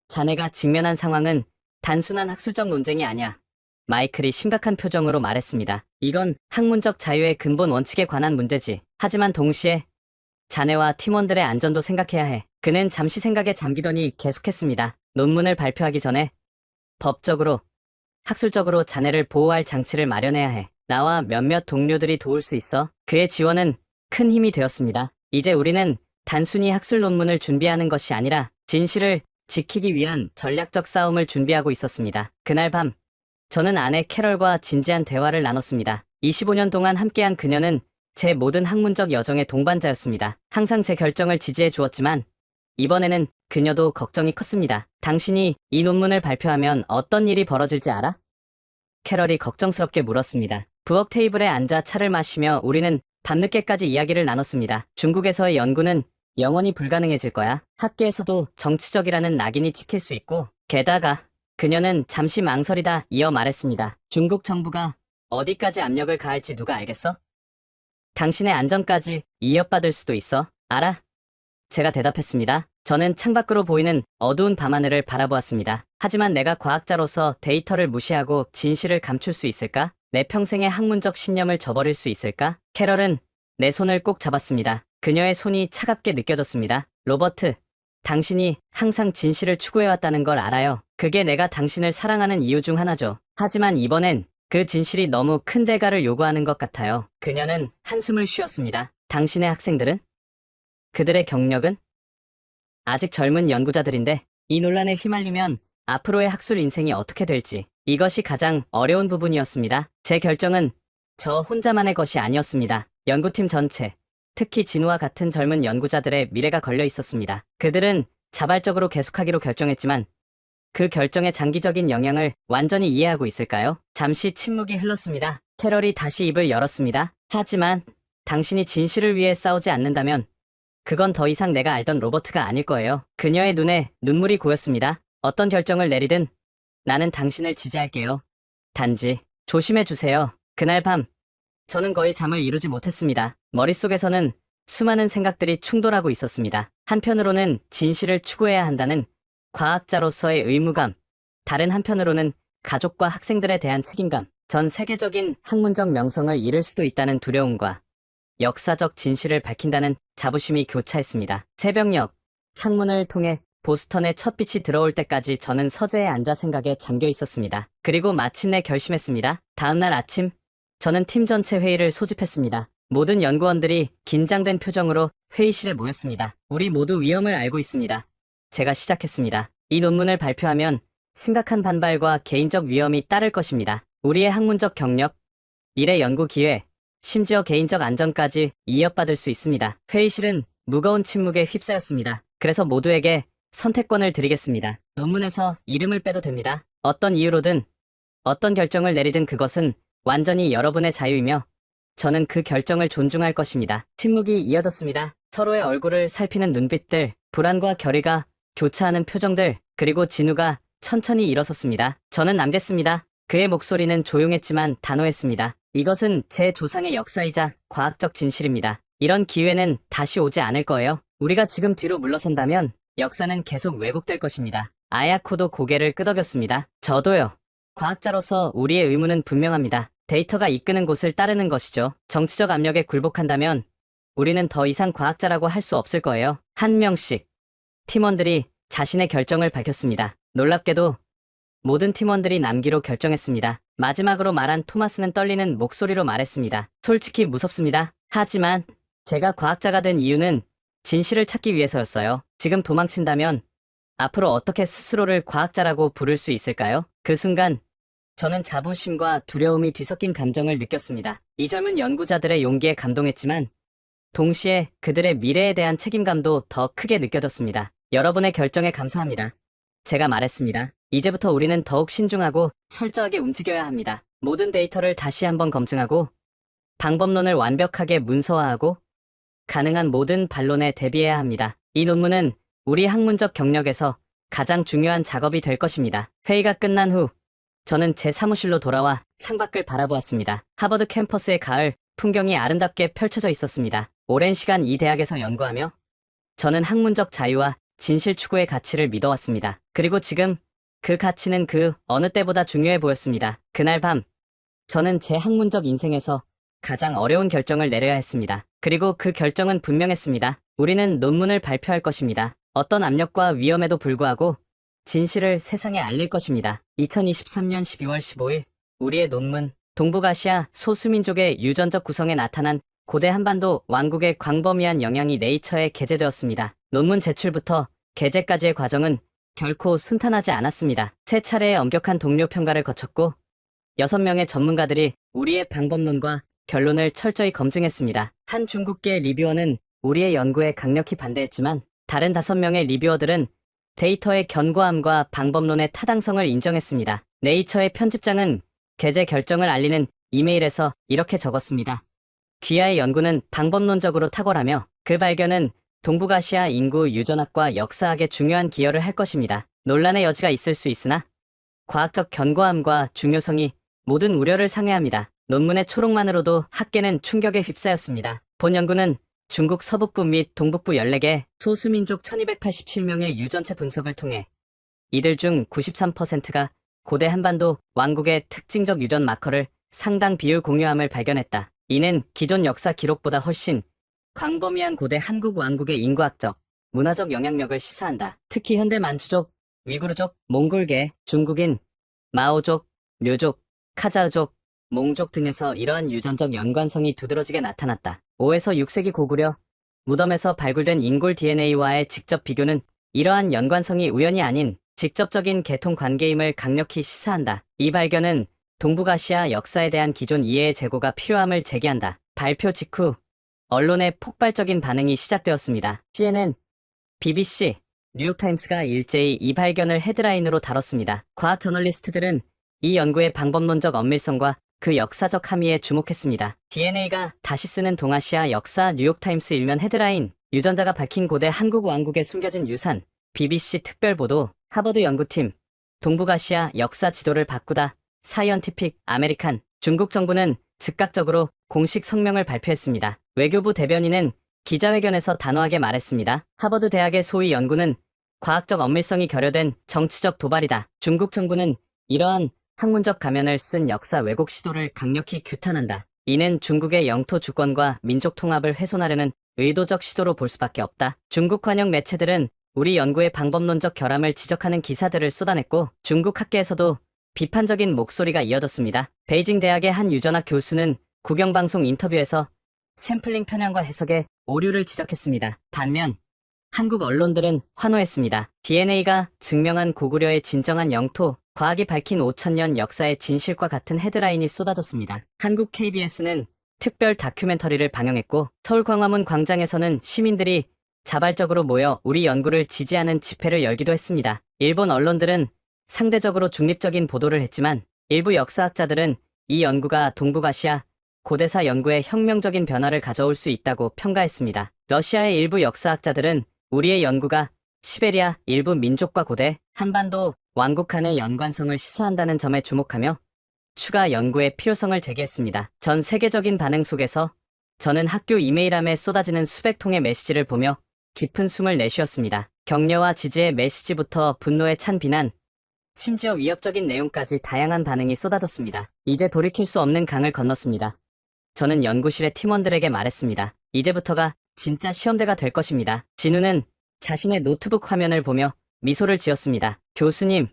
자네가 직면한 상황은 단순한 학술적 논쟁이 아니야. 마이클이 심각한 표정으로 말했습니다. 이건 학문적 자유의 근본 원칙에 관한 문제지. 하지만 동시에 자네와 팀원들의 안전도 생각해야 해. 그는 잠시 생각에 잠기더니 계속했습니다. 논문을 발표하기 전에 법적으로, 학술적으로 자네를 보호할 장치를 마련해야 해. 나와 몇몇 동료들이 도울 수 있어. 그의 지원은 큰 힘이 되었습니다. 이제 우리는 단순히 학술 논문을 준비하는 것이 아니라 진실을 지키기 위한 전략적 싸움을 준비하고 있었습니다. 그날 밤, 저는 아내 캐럴과 진지한 대화를 나눴습니다. 25년 동안 함께한 그녀는 제 모든 학문적 여정의 동반자였습니다. 항상 제 결정을 지지해 주었지만 이번에는 그녀도 걱정이 컸습니다. 당신이 이 논문을 발표하면 어떤 일이 벌어질지 알아? 캐럴이 걱정스럽게 물었습니다. 부엌 테이블에 앉아 차를 마시며 우리는 밤늦게까지 이야기를 나눴습니다. 중국에서의 연구는 영원히 불가능해질 거야. 학계에서도 정치적이라는 낙인이 찍힐 수 있고, 게다가 그녀는 잠시 망설이다 이어 말했습니다. 중국 정부가 어디까지 압력을 가할지 누가 알겠어? 당신의 안전까지 위협받을 수도 있어. 알아? 제가 대답했습니다. 저는 창밖으로 보이는 어두운 밤하늘을 바라보았습니다. 하지만 내가 과학자로서 데이터를 무시하고 진실을 감출 수 있을까? 내 평생의 학문적 신념을 저버릴 수 있을까? 캐럴은 내 손을 꼭 잡았습니다. 그녀의 손이 차갑게 느껴졌습니다. 로버트, 당신이 항상 진실을 추구해왔다는 걸 알아요. 그게 내가 당신을 사랑하는 이유 중 하나죠. 하지만 이번엔 그 진실이 너무 큰 대가를 요구하는 것 같아요. 그녀는 한숨을 쉬었습니다. 당신의 학생들은? 그들의 경력은? 아직 젊은 연구자들인데 이 논란에 휘말리면 앞으로의 학술 인생이 어떻게 될지, 이것이 가장 어려운 부분이었습니다. 제 결정은 저 혼자만의 것이 아니었습니다. 연구팀 전체, 특히 진우와 같은 젊은 연구자들의 미래가 걸려 있었습니다. 그들은 자발적으로 계속하기로 결정했지만 그 결정의 장기적인 영향을 완전히 이해하고 있을까요? 잠시 침묵이 흘렀습니다. 캐럴이 다시 입을 열었습니다. 하지만 당신이 진실을 위해 싸우지 않는다면 그건 더 이상 내가 알던 로버트가 아닐 거예요. 그녀의 눈에 눈물이 고였습니다. 어떤 결정을 내리든 나는 당신을 지지할게요. 단지 조심해주세요. 그날 밤, 저는 거의 잠을 이루지 못했습니다. 머릿속에서는 수많은 생각들이 충돌하고 있었습니다. 한편으로는 진실을 추구해야 한다는 과학자로서의 의무감, 다른 한편으로는 가족과 학생들에 대한 책임감, 전 세계적인 학문적 명성을 잃을 수도 있다는 두려움과 역사적 진실을 밝힌다는 자부심이 교차했습니다. 새벽녘, 창문을 통해 보스턴의 첫 빛이 들어올 때까지 저는 서재에 앉아 생각에 잠겨 있었습니다. 그리고 마침내 결심했습니다. 다음날 아침, 저는 팀 전체 회의를 소집했습니다. 모든 연구원들이 긴장된 표정으로 회의실에 모였습니다. 우리 모두 위험을 알고 있습니다. 제가 시작했습니다. 이 논문을 발표하면 심각한 반발과 개인적 위험이 따를 것입니다. 우리의 학문적 경력, 미래 연구 기회, 심지어 개인적 안전까지 위협받을 수 있습니다. 회의실은 무거운 침묵에 휩싸였습니다. 그래서 모두에게 선택권을 드리겠습니다. 논문에서 이름을 빼도 됩니다. 어떤 이유로든 어떤 결정을 내리든 그것은 완전히 여러분의 자유이며 저는 그 결정을 존중할 것입니다. 침묵이 이어졌습니다. 서로의 얼굴을 살피는 눈빛들, 불안과 결의가 교차하는 표정들, 그리고 진우가 천천히 일어섰습니다. 저는 남겠습니다. 그의 목소리는 조용했지만 단호했습니다. 이것은 제 조상의 역사이자 과학적 진실입니다. 이런 기회는 다시 오지 않을 거예요. 우리가 지금 뒤로 물러선다면 역사는 계속 왜곡될 것입니다. 아야코도 고개를 끄덕였습니다. 저도요. 과학자로서 우리의 의무는 분명합니다. 데이터가 이끄는 곳을 따르는 것이죠. 정치적 압력에 굴복한다면 우리는 더 이상 과학자라고 할 수 없을 거예요. 한 명씩 팀원들이 자신의 결정을 밝혔습니다. 놀랍게도 모든 팀원들이 남기로 결정했습니다. 마지막으로 말한 토마스는 떨리는 목소리로 말했습니다. 솔직히 무섭습니다. 하지만 제가 과학자가 된 이유는 진실을 찾기 위해서였어요. 지금 도망친다면 앞으로 어떻게 스스로를 과학자라고 부를 수 있을까요? 그 순간 저는 자부심과 두려움이 뒤섞인 감정을 느꼈습니다. 이 젊은 연구자들의 용기에 감동했지만 동시에 그들의 미래에 대한 책임감도 더 크게 느껴졌습니다. 여러분의 결정에 감사합니다. 제가 말했습니다. 이제부터 우리는 더욱 신중하고 철저하게 움직여야 합니다. 모든 데이터를 다시 한번 검증하고 방법론을 완벽하게 문서화하고 가능한 모든 반론에 대비해야 합니다. 이 논문은 우리 학문적 경력에서 가장 중요한 작업이 될 것입니다. 회의가 끝난 후 저는 제 사무실로 돌아와 창밖을 바라보았습니다. 하버드 캠퍼스의 가을 풍경이 아름답게 펼쳐져 있었습니다. 오랜 시간 이 대학에서 연구하며 저는 학문적 자유와 진실 추구의 가치를 믿어왔습니다. 그리고 지금 그 가치는 그 어느 때보다 중요해 보였습니다. 그날 밤 저는 제 학문적 인생에서 가장 어려운 결정을 내려야 했습니다. 그리고 그 결정은 분명했습니다. 우리는 논문을 발표할 것입니다. 어떤 압력과 위험에도 불구하고 진실을 세상에 알릴 것입니다. 2023년 12월 15일 우리의 논문 동북아시아 소수민족의 유전적 구성에 나타난 고대 한반도 왕국의 광범위한 영향이 네이처에 게재되었습니다. 논문 제출부터 게재까지의 과정은 결코 순탄하지 않았습니다. 세 차례의 엄격한 동료 평가를 거쳤고 6명의 전문가들이 우리의 방법론과 결론을 철저히 검증했습니다. 한 중국계 리뷰어는 우리의 연구에 강력히 반대했지만 다른 5명의 리뷰어들은 데이터의 견고함과 방법론의 타당성을 인정했습니다. 네이처의 편집장은 게재 결정을 알리는 이메일에서 이렇게 적었습니다. 귀하의 연구는 방법론적으로 탁월하며 그 발견은 동북아시아 인구 유전학과 역사학에 중요한 기여를 할 것입니다. 논란의 여지가 있을 수 있으나 과학적 견고함과 중요성이 모든 우려를 상회합니다. 논문의 초록만으로도 학계는 충격에 휩싸였습니다. 본 연구는 중국 서북부 및 동북부 14개 소수민족 1287명의 유전체 분석을 통해 이들 중 93%가 고대 한반도 왕국의 특징적 유전 마커를 상당 비율 공유함을 발견했다. 이는 기존 역사 기록보다 훨씬 광범위한 고대 한국 왕국의 인구학적, 문화적 영향력을 시사한다. 특히 현대 만추족, 위구르족, 몽골계, 중국인, 마오족, 묘족, 카자흐족, 몽족 등에서 이러한 유전적 연관성이 두드러지게 나타났다. 5에서 6세기 고구려 무덤에서 발굴된 인골 DNA와의 직접 비교는 이러한 연관성이 우연이 아닌 직접적인 계통 관계임을 강력히 시사한다. 이 발견은 동북아시아 역사에 대한 기존 이해의 재고가 필요함을 제기한다. 발표 직후 언론의 폭발적인 반응이 시작되었습니다. CNN, BBC, 뉴욕타임스가 일제히 이 발견을 헤드라인으로 다뤘습니다. 과학 저널리스트들은 이 연구의 방법론적 엄밀성과 그 역사적 함의에 주목했습니다. DNA가 다시 쓰는 동아시아 역사 뉴욕타임스 일면 헤드라인, 유전자가 밝힌 고대 한국 왕국의 숨겨진 유산, BBC 특별보도, 하버드 연구팀, 동북아시아 역사 지도를 바꾸다, 사이언티픽 아메리칸, 중국 정부는 즉각적으로 공식 성명을 발표했습니다. 외교부 대변인은 기자회견에서 단호하게 말했습니다. 하버드 대학의 소위 연구는 과학적 엄밀성이 결여된 정치적 도발이다. 중국 정부는 이러한 학문적 가면을 쓴 역사 왜곡 시도를 강력히 규탄한다. 이는 중국의 영토 주권과 민족 통합을 훼손하려는 의도적 시도로 볼 수밖에 없다. 중국 관영 매체들은 우리 연구의 방법론적 결함을 지적하는 기사들을 쏟아냈고 중국 학계에서도 비판적인 목소리가 이어졌습니다. 베이징 대학의 한 유전학 교수는 국영방송 인터뷰에서 샘플링 편향과 해석에 오류를 지적했습니다. 반면 한국 언론들은 환호했습니다. DNA가 증명한 고구려의 진정한 영토, 과학이 밝힌 5천년 역사의 진실과 같은 헤드라인이 쏟아졌습니다. 한국 KBS는 특별 다큐멘터리를 방영했고 서울 광화문 광장에서는 시민들이 자발적으로 모여 우리 연구를 지지하는 집회를 열기도 했습니다. 일본 언론들은 상대적으로 중립적인 보도를 했지만 일부 역사학자들은 이 연구가 동북아시아 고대사 연구에 혁명적인 변화를 가져올 수 있다고 평가했습니다. 러시아의 일부 역사학자들은 우리의 연구가 시베리아 일부 민족과 고대, 한반도 왕국간의 연관성을 시사한다는 점에 주목하며 추가 연구의 필요성을 제기했습니다. 전 세계적인 반응 속에서 저는 학교 이메일함에 쏟아지는 수백 통의 메시지를 보며 깊은 숨을 내쉬었습니다. 격려와 지지의 메시지부터 분노에 찬 비난, 심지어 위협적인 내용까지 다양한 반응이 쏟아졌습니다. 이제 돌이킬 수 없는 강을 건넜습니다. 저는 연구실의 팀원들에게 말했습니다. 이제부터가 진짜 시험대가 될 것입니다. 진우는 자신의 노트북 화면을 보며 미소를 지었습니다. 교수님,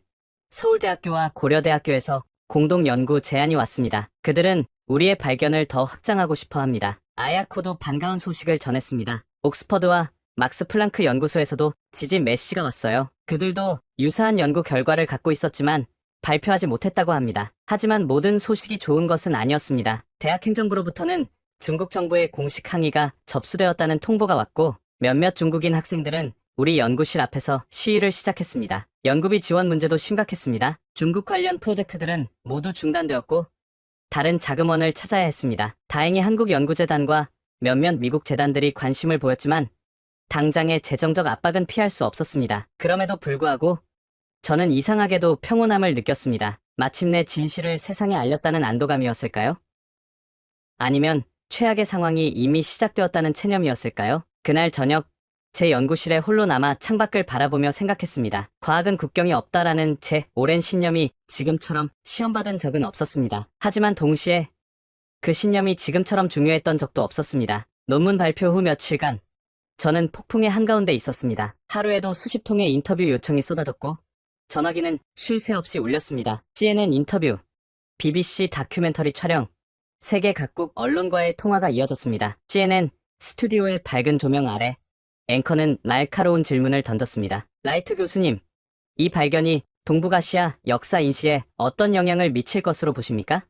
서울대학교와 고려대학교에서 공동 연구 제안이 왔습니다. 그들은 우리의 발견을 더 확장하고 싶어 합니다. 아야코도 반가운 소식을 전했습니다. 옥스퍼드와 막스 플랑크 연구소에서도 지지 메시지가 왔어요. 그들도 유사한 연구 결과를 갖고 있었지만 발표하지 못했다고 합니다. 하지만 모든 소식이 좋은 것은 아니었습니다. 대학 행정부로부터는 중국 정부의 공식 항의가 접수되었다는 통보가 왔고 몇몇 중국인 학생들은 우리 연구실 앞에서 시위를 시작했습니다. 연구비 지원 문제도 심각했습니다. 중국 관련 프로젝트들은 모두 중단되었고 다른 자금원을 찾아야 했습니다. 다행히 한국연구재단과 몇몇 미국 재단들이 관심을 보였지만 당장의 재정적 압박은 피할 수 없었습니다. 그럼에도 불구하고 저는 이상하게도 평온함을 느꼈습니다. 마침내 진실을 세상에 알렸다는 안도감이었을까요? 아니면 최악의 상황이 이미 시작되었다는 체념이었을까요? 그날 저녁 제 연구실에 홀로 남아 창밖을 바라보며 생각했습니다. 과학은 국경이 없다라는 제 오랜 신념이 지금처럼 시험받은 적은 없었습니다. 하지만 동시에 그 신념이 지금처럼 중요했던 적도 없었습니다. 논문 발표 후 며칠간 저는 폭풍의 한가운데 있었습니다. 하루에도 수십 통의 인터뷰 요청이 쏟아졌고 전화기는 쉴 새 없이 울렸습니다. CNN 인터뷰, BBC 다큐멘터리 촬영, 세계 각국 언론과의 통화가 이어졌습니다. CNN 스튜디오의 밝은 조명 아래 앵커는 날카로운 질문을 던졌습니다. 라이트 교수님, 이 발견이 동북아시아 역사 인식에 어떤 영향을 미칠 것으로 보십니까?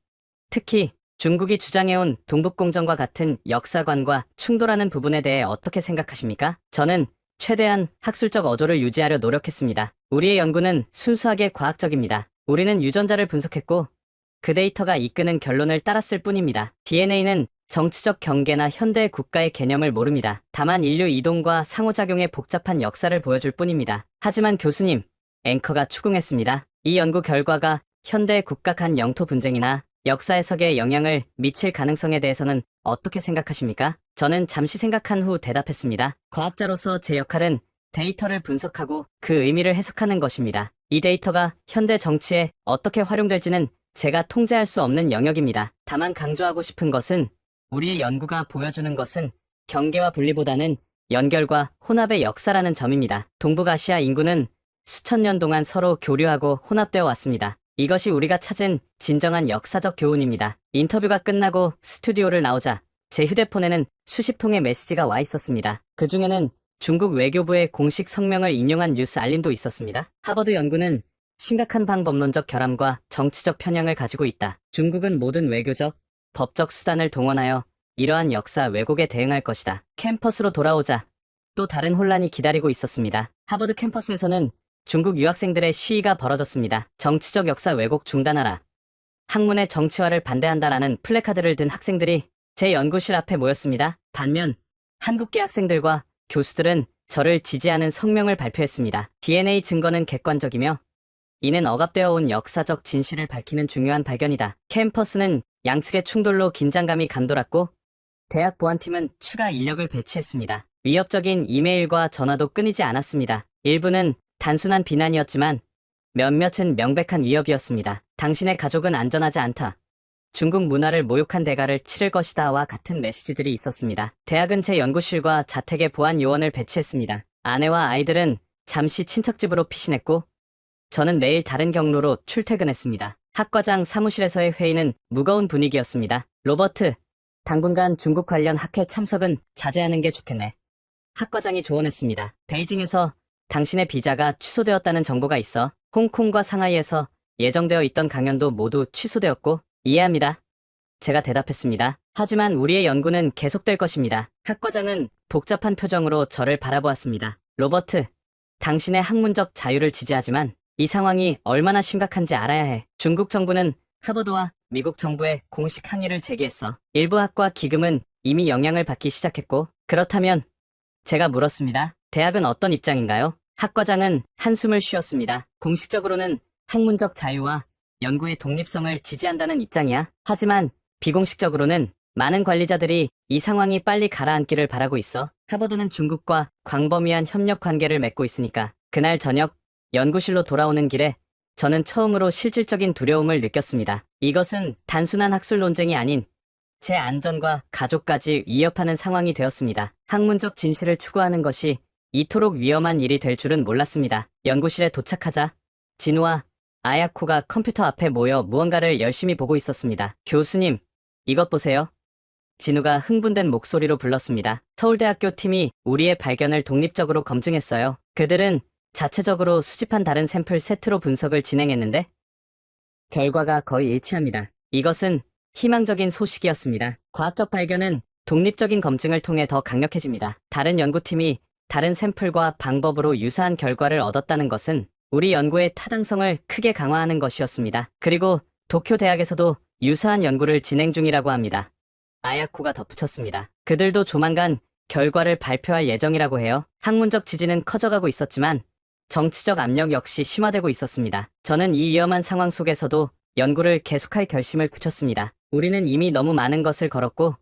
특히 중국이 주장해온 동북공정과 같은 역사관과 충돌하는 부분에 대해 어떻게 생각하십니까? 저는 최대한 학술적 어조를 유지하려 노력했습니다. 우리의 연구는 순수하게 과학적입니다. 우리는 유전자를 분석했고 그 데이터가 이끄는 결론을 따랐을 뿐입니다. DNA는 정치적 경계나 현대 국가의 개념을 모릅니다. 다만 인류 이동과 상호작용의 복잡한 역사를 보여줄 뿐입니다. 하지만 교수님, 앵커가 추궁했습니다. 이 연구 결과가 현대 국가 간 영토 분쟁이나 역사 해석에 영향을 미칠 가능성에 대해서는 어떻게 생각하십니까? 저는 잠시 생각한 후 대답했습니다. 과학자로서 제 역할은 데이터를 분석하고 그 의미를 해석하는 것입니다. 이 데이터가 현대 정치에 어떻게 활용될지는 제가 통제할 수 없는 영역입니다. 다만 강조하고 싶은 것은 우리의 연구가 보여주는 것은 경계와 분리보다는 연결과 혼합의 역사라는 점입니다. 동북아시아 인구는 수천 년 동안 서로 교류하고 혼합되어 왔습니다. 이것이 우리가 찾은 진정한 역사적 교훈입니다. 인터뷰가 끝나고 스튜디오를 나오자 제 휴대폰에는 수십 통의 메시지가 와 있었습니다. 그 중에는 중국 외교부의 공식 성명을 인용한 뉴스 알림도 있었습니다. 하버드 연구는 심각한 방법론적 결함과 정치적 편향을 가지고 있다. 중국은 모든 외교적, 법적 수단을 동원하여 이러한 역사 왜곡에 대응할 것이다. 캠퍼스로 돌아오자 또 다른 혼란이 기다리고 있었습니다. 하버드 캠퍼스에서는 중국 유학생들의 시위가 벌어졌습니다. 정치적 역사 왜곡 중단하라. 학문의 정치화를 반대한다라는 플래카드를 든 학생들이 제 연구실 앞에 모였습니다. 반면 한국계 학생들과 교수들은 저를 지지하는 성명을 발표했습니다. DNA 증거는 객관적이며 이는 억압되어 온 역사적 진실을 밝히는 중요한 발견이다. 캠퍼스는 양측의 충돌로 긴장감이 감돌았고 대학 보안팀은 추가 인력을 배치했습니다. 위협적인 이메일과 전화도 끊이지 않았습니다. 일부는 단순한 비난이었지만 몇몇은 명백한 위협이었습니다. 당신의 가족은 안전하지 않다. 중국 문화를 모욕한 대가를 치를 것이다와 같은 메시지들이 있었습니다. 대학은 제 연구실과 자택에 보안 요원을 배치했습니다. 아내와 아이들은 잠시 친척집으로 피신했고 저는 매일 다른 경로로 출퇴근했습니다. 학과장 사무실에서의 회의는 무거운 분위기였습니다. 로버트, 당분간 중국 관련 학회 참석은 자제하는 게 좋겠네. 학과장이 조언했습니다. 베이징에서 당신의 비자가 취소되었다는 정보가 있어. 홍콩과 상하이에서 예정되어 있던 강연도 모두 취소되었고, 이해합니다. 제가 대답했습니다. 하지만 우리의 연구는 계속될 것입니다. 학과장은 복잡한 표정으로 저를 바라보았습니다. 로버트, 당신의 학문적 자유를 지지하지만 이 상황이 얼마나 심각한지 알아야 해. 중국 정부는 하버드와 미국 정부에 공식 항의를 제기했어. 일부 학과 기금은 이미 영향을 받기 시작했고, 그렇다면 제가 물었습니다. 대학은 어떤 입장인가요? 학과장은 한숨을 쉬었습니다. 공식적으로는 학문적 자유와 연구의 독립성을 지지한다는 입장이야. 하지만 비공식적으로는 많은 관리자들이 이 상황이 빨리 가라앉기를 바라고 있어. 하버드는 중국과 광범위한 협력 관계를 맺고 있으니까. 그날 저녁 연구실로 돌아오는 길에 저는 처음으로 실질적인 두려움을 느꼈습니다. 이것은 단순한 학술 논쟁이 아닌 제 안전과 가족까지 위협하는 상황이 되었습니다. 학문적 진실을 추구하는 것이 이토록 위험한 일이 될 줄은 몰랐습니다. 연구실에 도착하자 진우와 아야코가 컴퓨터 앞에 모여 무언가를 열심히 보고 있었습니다. 교수님, 이것 보세요. 진우가 흥분된 목소리로 불렀습니다. 서울대학교 팀이 우리의 발견을 독립적으로 검증했어요. 그들은 자체적으로 수집한 다른 샘플 세트로 분석을 진행했는데 결과가 거의 일치합니다. 이것은 희망적인 소식이었습니다. 과학적 발견은 독립적인 검증을 통해 더 강력해집니다. 다른 연구팀이 다른 샘플과 방법으로 유사한 결과를 얻었다는 것은 우리 연구의 타당성을 크게 강화하는 것이었습니다. 그리고 도쿄 대학에서도 유사한 연구를 진행 중이라고 합니다. 아야코가 덧붙였습니다. 그들도 조만간 결과를 발표할 예정이라고 해요. 학문적 지지는 커져가고 있었지만 정치적 압력 역시 심화되고 있었습니다. 저는 이 위험한 상황 속에서도 연구를 계속할 결심을 굳혔습니다. 우리는 이미 너무 많은 것을 걸었고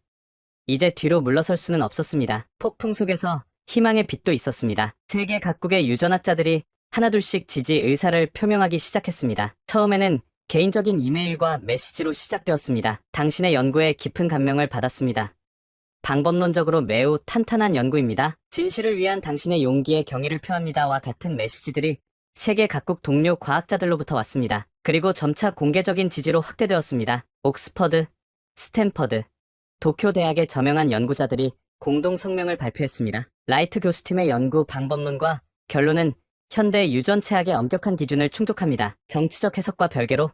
이제 뒤로 물러설 수는 없었습니다. 폭풍 속에서 희망의 빛도 있었습니다. 세계 각국의 유전학자들이 하나둘씩 지지 의사를 표명하기 시작했습니다. 처음에는 개인적인 이메일과 메시지로 시작되었습니다. 당신의 연구에 깊은 감명을 받았습니다. 방법론적으로 매우 탄탄한 연구입니다. 진실을 위한 당신의 용기에 경의를 표합니다와 같은 메시지들이 세계 각국 동료 과학자들로부터 왔습니다. 그리고 점차 공개적인 지지로 확대되었습니다. 옥스퍼드, 스탠퍼드, 도쿄 대학의 저명한 연구자들이 공동 성명을 발표했습니다. 라이트 교수팀의 연구 방법론과 결론은 현대 유전체학의 엄격한 기준을 충족합니다. 정치적 해석과 별개로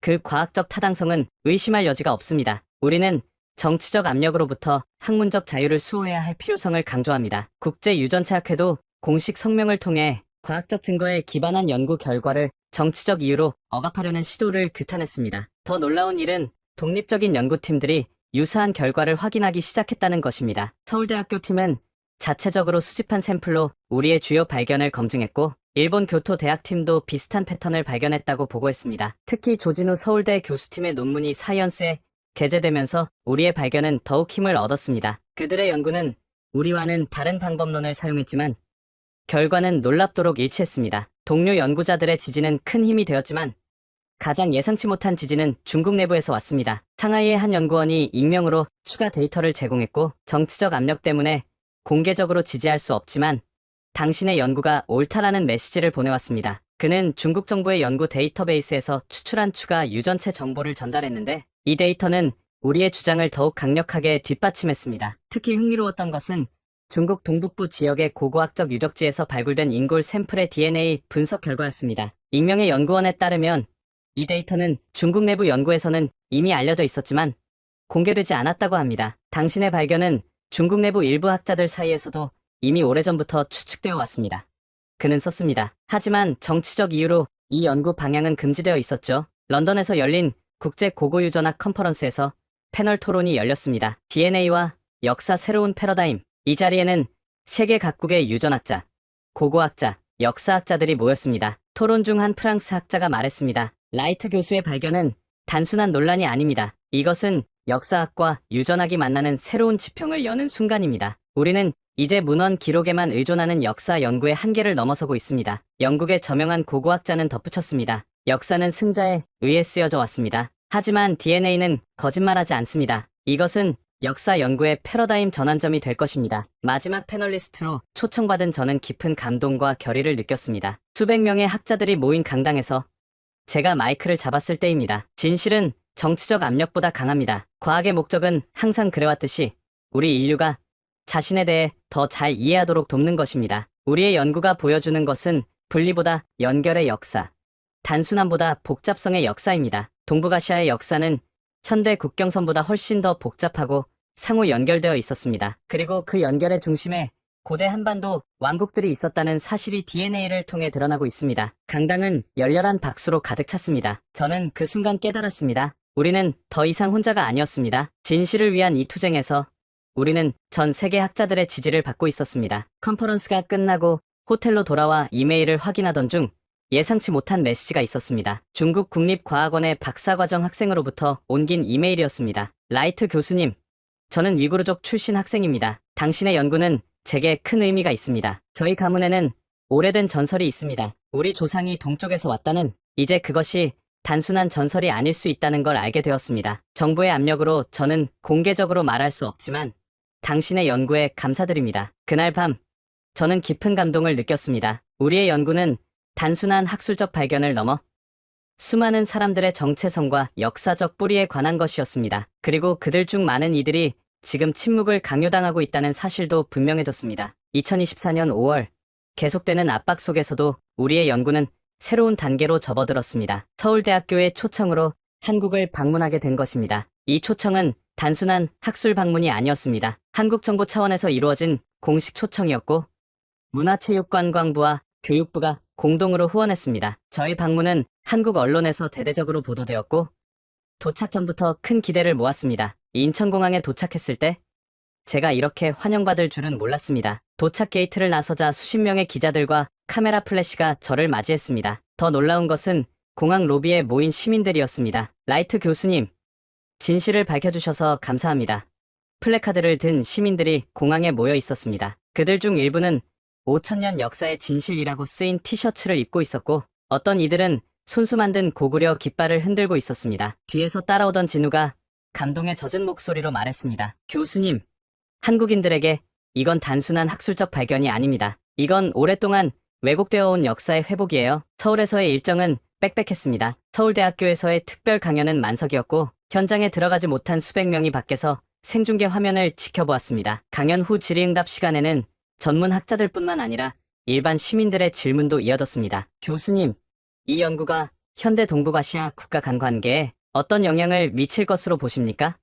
그 과학적 타당성은 의심할 여지가 없습니다. 우리는 정치적 압력으로부터 학문적 자유를 수호해야 할 필요성을 강조합니다. 국제유전체학회도 공식 성명을 통해 과학적 증거에 기반한 연구 결과를 정치적 이유로 억압하려는 시도를 규탄했습니다. 더 놀라운 일은 독립적인 연구팀들이 유사한 결과를 확인하기 시작했다는 것입니다. 서울대학교 팀은 자체적으로 수집한 샘플로 우리의 주요 발견을 검증했고 일본 교토 대학팀도 비슷한 패턴을 발견했다고 보고했습니다. 특히 조진우 서울대 교수팀의 논문이 사이언스에 게재되면서 우리의 발견은 더욱 힘을 얻었습니다. 그들의 연구는 우리와는 다른 방법론을 사용했지만 결과는 놀랍도록 일치했습니다. 동료 연구자들의 지지는 큰 힘이 되었지만 가장 예상치 못한 지지는 중국 내부에서 왔습니다. 상하이의 한 연구원이 익명으로 추가 데이터를 제공했고 정치적 압력 때문에 공개적으로 지지할 수 없지만 당신의 연구가 옳다라는 메시지를 보내왔습니다. 그는 중국 정부의 연구 데이터베이스에서 추출한 추가 유전체 정보를 전달했는데 이 데이터는 우리의 주장을 더욱 강력하게 뒷받침했습니다. 특히 흥미로웠던 것은 중국 동북부 지역의 고고학적 유적지에서 발굴된 인골 샘플의 DNA 분석 결과였습니다. 익명의 연구원에 따르면 이 데이터는 중국 내부 연구에서는 이미 알려져 있었지만 공개되지 않았다고 합니다. 당신의 발견은 중국 내부 일부 학자들 사이에서도 이미 오래전부터 추측되어 왔습니다. 그는 썼습니다. 하지만 정치적 이유로 이 연구 방향은 금지되어 있었죠. 런던에서 열린 국제 고고유전학 컨퍼런스에서 패널 토론이 열렸습니다. DNA와 역사 새로운 패러다임. 이 자리에는 세계 각국의 유전학자, 고고학자, 역사학자들이 모였습니다. 토론 중 한 프랑스 학자가 말했습니다. 라이트 교수의 발견은 단순한 논란이 아닙니다. 이것은 역사학과 유전학이 만나는 새로운 지평을 여는 순간입니다. 우리는 이제 문헌 기록에만 의존하는 역사 연구의 한계를 넘어서고 있습니다. 영국의 저명한 고고학자는 덧붙였습니다. 역사는 승자에 의해 쓰여져 왔습니다. 하지만 DNA는 거짓말하지 않습니다. 이것은 역사 연구의 패러다임 전환점이 될 것입니다. 마지막 패널리스트로 초청받은 저는 깊은 감동과 결의를 느꼈습니다. 수백 명의 학자들이 모인 강당에서 제가 마이크를 잡았을 때입니다. 진실은 정치적 압력보다 강합니다. 과학의 목적은 항상 그래왔듯이 우리 인류가 자신에 대해 더 잘 이해하도록 돕는 것입니다. 우리의 연구가 보여주는 것은 분리보다 연결의 역사, 단순함보다 복잡성의 역사입니다. 동북아시아의 역사는 현대 국경선보다 훨씬 더 복잡하고 상호 연결되어 있었습니다. 그리고 그 연결의 중심에 고대 한반도 왕국들이 있었다는 사실이 DNA를 통해 드러나고 있습니다. 강당은 열렬한 박수로 가득 찼습니다. 저는 그 순간 깨달았습니다. 우리는 더 이상 혼자가 아니었습니다. 진실을 위한 이 투쟁에서 우리는 전 세계 학자들의 지지를 받고 있었습니다. 컨퍼런스가 끝나고 호텔로 돌아와 이메일을 확인하던 중 예상치 못한 메시지가 있었습니다. 중국 국립과학원의 박사과정 학생으로부터 옮긴 이메일이었습니다. 라이트 교수님, 저는 위구르족 출신 학생입니다. 당신의 연구는 제게 큰 의미가 있습니다. 저희 가문에는 오래된 전설이 있습니다. 우리 조상이 동쪽에서 왔다는, 이제 그것이 단순한 전설이 아닐 수 있다는 걸 알게 되었습니다. 정부의 압력으로 저는 공개적으로 말할 수 없지만 당신의 연구에 감사드립니다. 그날 밤 저는 깊은 감동을 느꼈습니다. 우리의 연구는 단순한 학술적 발견을 넘어 수많은 사람들의 정체성과 역사적 뿌리에 관한 것이었습니다. 그리고 그들 중 많은 이들이 지금 침묵을 강요당하고 있다는 사실도 분명해졌습니다. 2024년 5월, 계속되는 압박 속에서도 우리의 연구는 새로운 단계로 접어들었습니다. 서울대학교의 초청으로 한국을 방문하게 된 것입니다. 이 초청은 단순한 학술 방문이 아니었습니다. 한국 정부 차원에서 이루어진 공식 초청이었고 문화체육관광부와 교육부가 공동으로 후원했습니다. 저희 방문은 한국 언론에서 대대적으로 보도되었고 도착 전부터 큰 기대를 모았습니다. 인천공항에 도착했을 때 제가 이렇게 환영받을 줄은 몰랐습니다. 도착 게이트를 나서자 수십 명의 기자들과 카메라 플래시가 저를 맞이했습니다. 더 놀라운 것은 공항 로비에 모인 시민들이었습니다. 라이트 교수님, 진실을 밝혀주셔서 감사합니다. 플래카드를 든 시민들이 공항에 모여 있었습니다. 그들 중 일부는 5천년 역사의 진실이라고 쓰인 티셔츠를 입고 있었고 어떤 이들은 손수 만든 고구려 깃발을 흔들고 있었습니다. 뒤에서 따라오던 진우가 감동에 젖은 목소리로 말했습니다. 교수님, 한국인들에게 이건 단순한 학술적 발견이 아닙니다. 이건 오랫동안 왜곡되어 온 역사의 회복이에요. 서울에서의 일정은 빽빽했습니다. 서울대학교에서의 특별 강연은 만석이었고 현장에 들어가지 못한 수백 명이 밖에서 생중계 화면을 지켜보았습니다. 강연 후 질의응답 시간에는 전문 학자들뿐만 아니라 일반 시민들의 질문도 이어졌습니다. 교수님, 이 연구가 현대 동북아시아 국가 간 관계에 어떤 영향을 미칠 것으로 보십니까?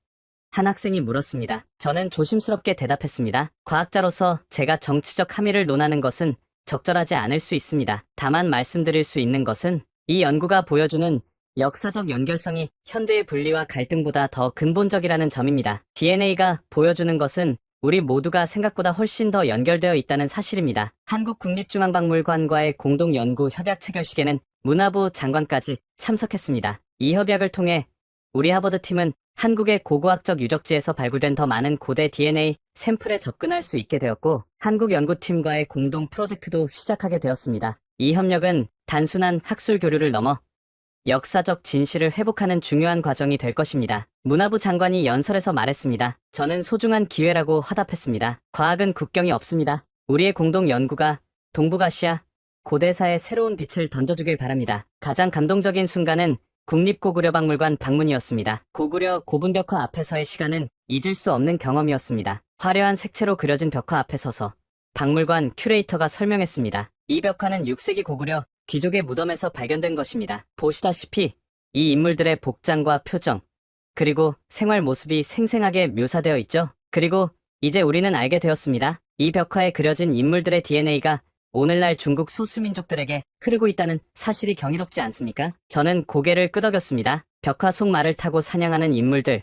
한 학생이 물었습니다. 저는 조심스럽게 대답했습니다. 과학자로서 제가 정치적 함의를 논하는 것은 적절하지 않을 수 있습니다. 다만 말씀드릴 수 있는 것은 이 연구가 보여주는 역사적 연결성이 현대의 분리와 갈등보다 더 근본적이라는 점입니다. DNA가 보여주는 것은 우리 모두가 생각보다 훨씬 더 연결되어 있다는 사실입니다. 한국국립중앙박물관과의 공동연구 협약 체결식에는 문화부 장관까지 참석했습니다. 이 협약을 통해 우리 하버드팀은 한국의 고고학적 유적지에서 발굴된 더 많은 고대 DNA 샘플에 접근할 수 있게 되었고 한국연구팀과의 공동 프로젝트도 시작하게 되었습니다. 이 협력은 단순한 학술 교류를 넘어 역사적 진실을 회복하는 중요한 과정이 될 것입니다. 문화부 장관이 연설에서 말했습니다. 저는 소중한 기회라고 화답했습니다. 과학은 국경이 없습니다. 우리의 공동 연구가 동북아시아 고대사에 새로운 빛을 던져주길 바랍니다. 가장 감동적인 순간은 국립고구려박물관 방문이었습니다. 고구려 고분벽화 앞에서의 시간은 잊을 수 없는 경험이었습니다. 화려한 색채로 그려진 벽화 앞에 서서 박물관 큐레이터가 설명했습니다. 이 벽화는 6세기 고구려 귀족의 무덤에서 발견된 것입니다. 보시다시피 이 인물들의 복장과 표정, 그리고 생활 모습이 생생하게 묘사되어 있죠. 그리고 이제 우리는 알게 되었습니다. 이 벽화에 그려진 인물들의 DNA가 오늘날 중국 소수민족들에게 흐르고 있다는 사실이 경이롭지 않습니까? 저는 고개를 끄덕였습니다. 벽화 속 말을 타고 사냥하는 인물들,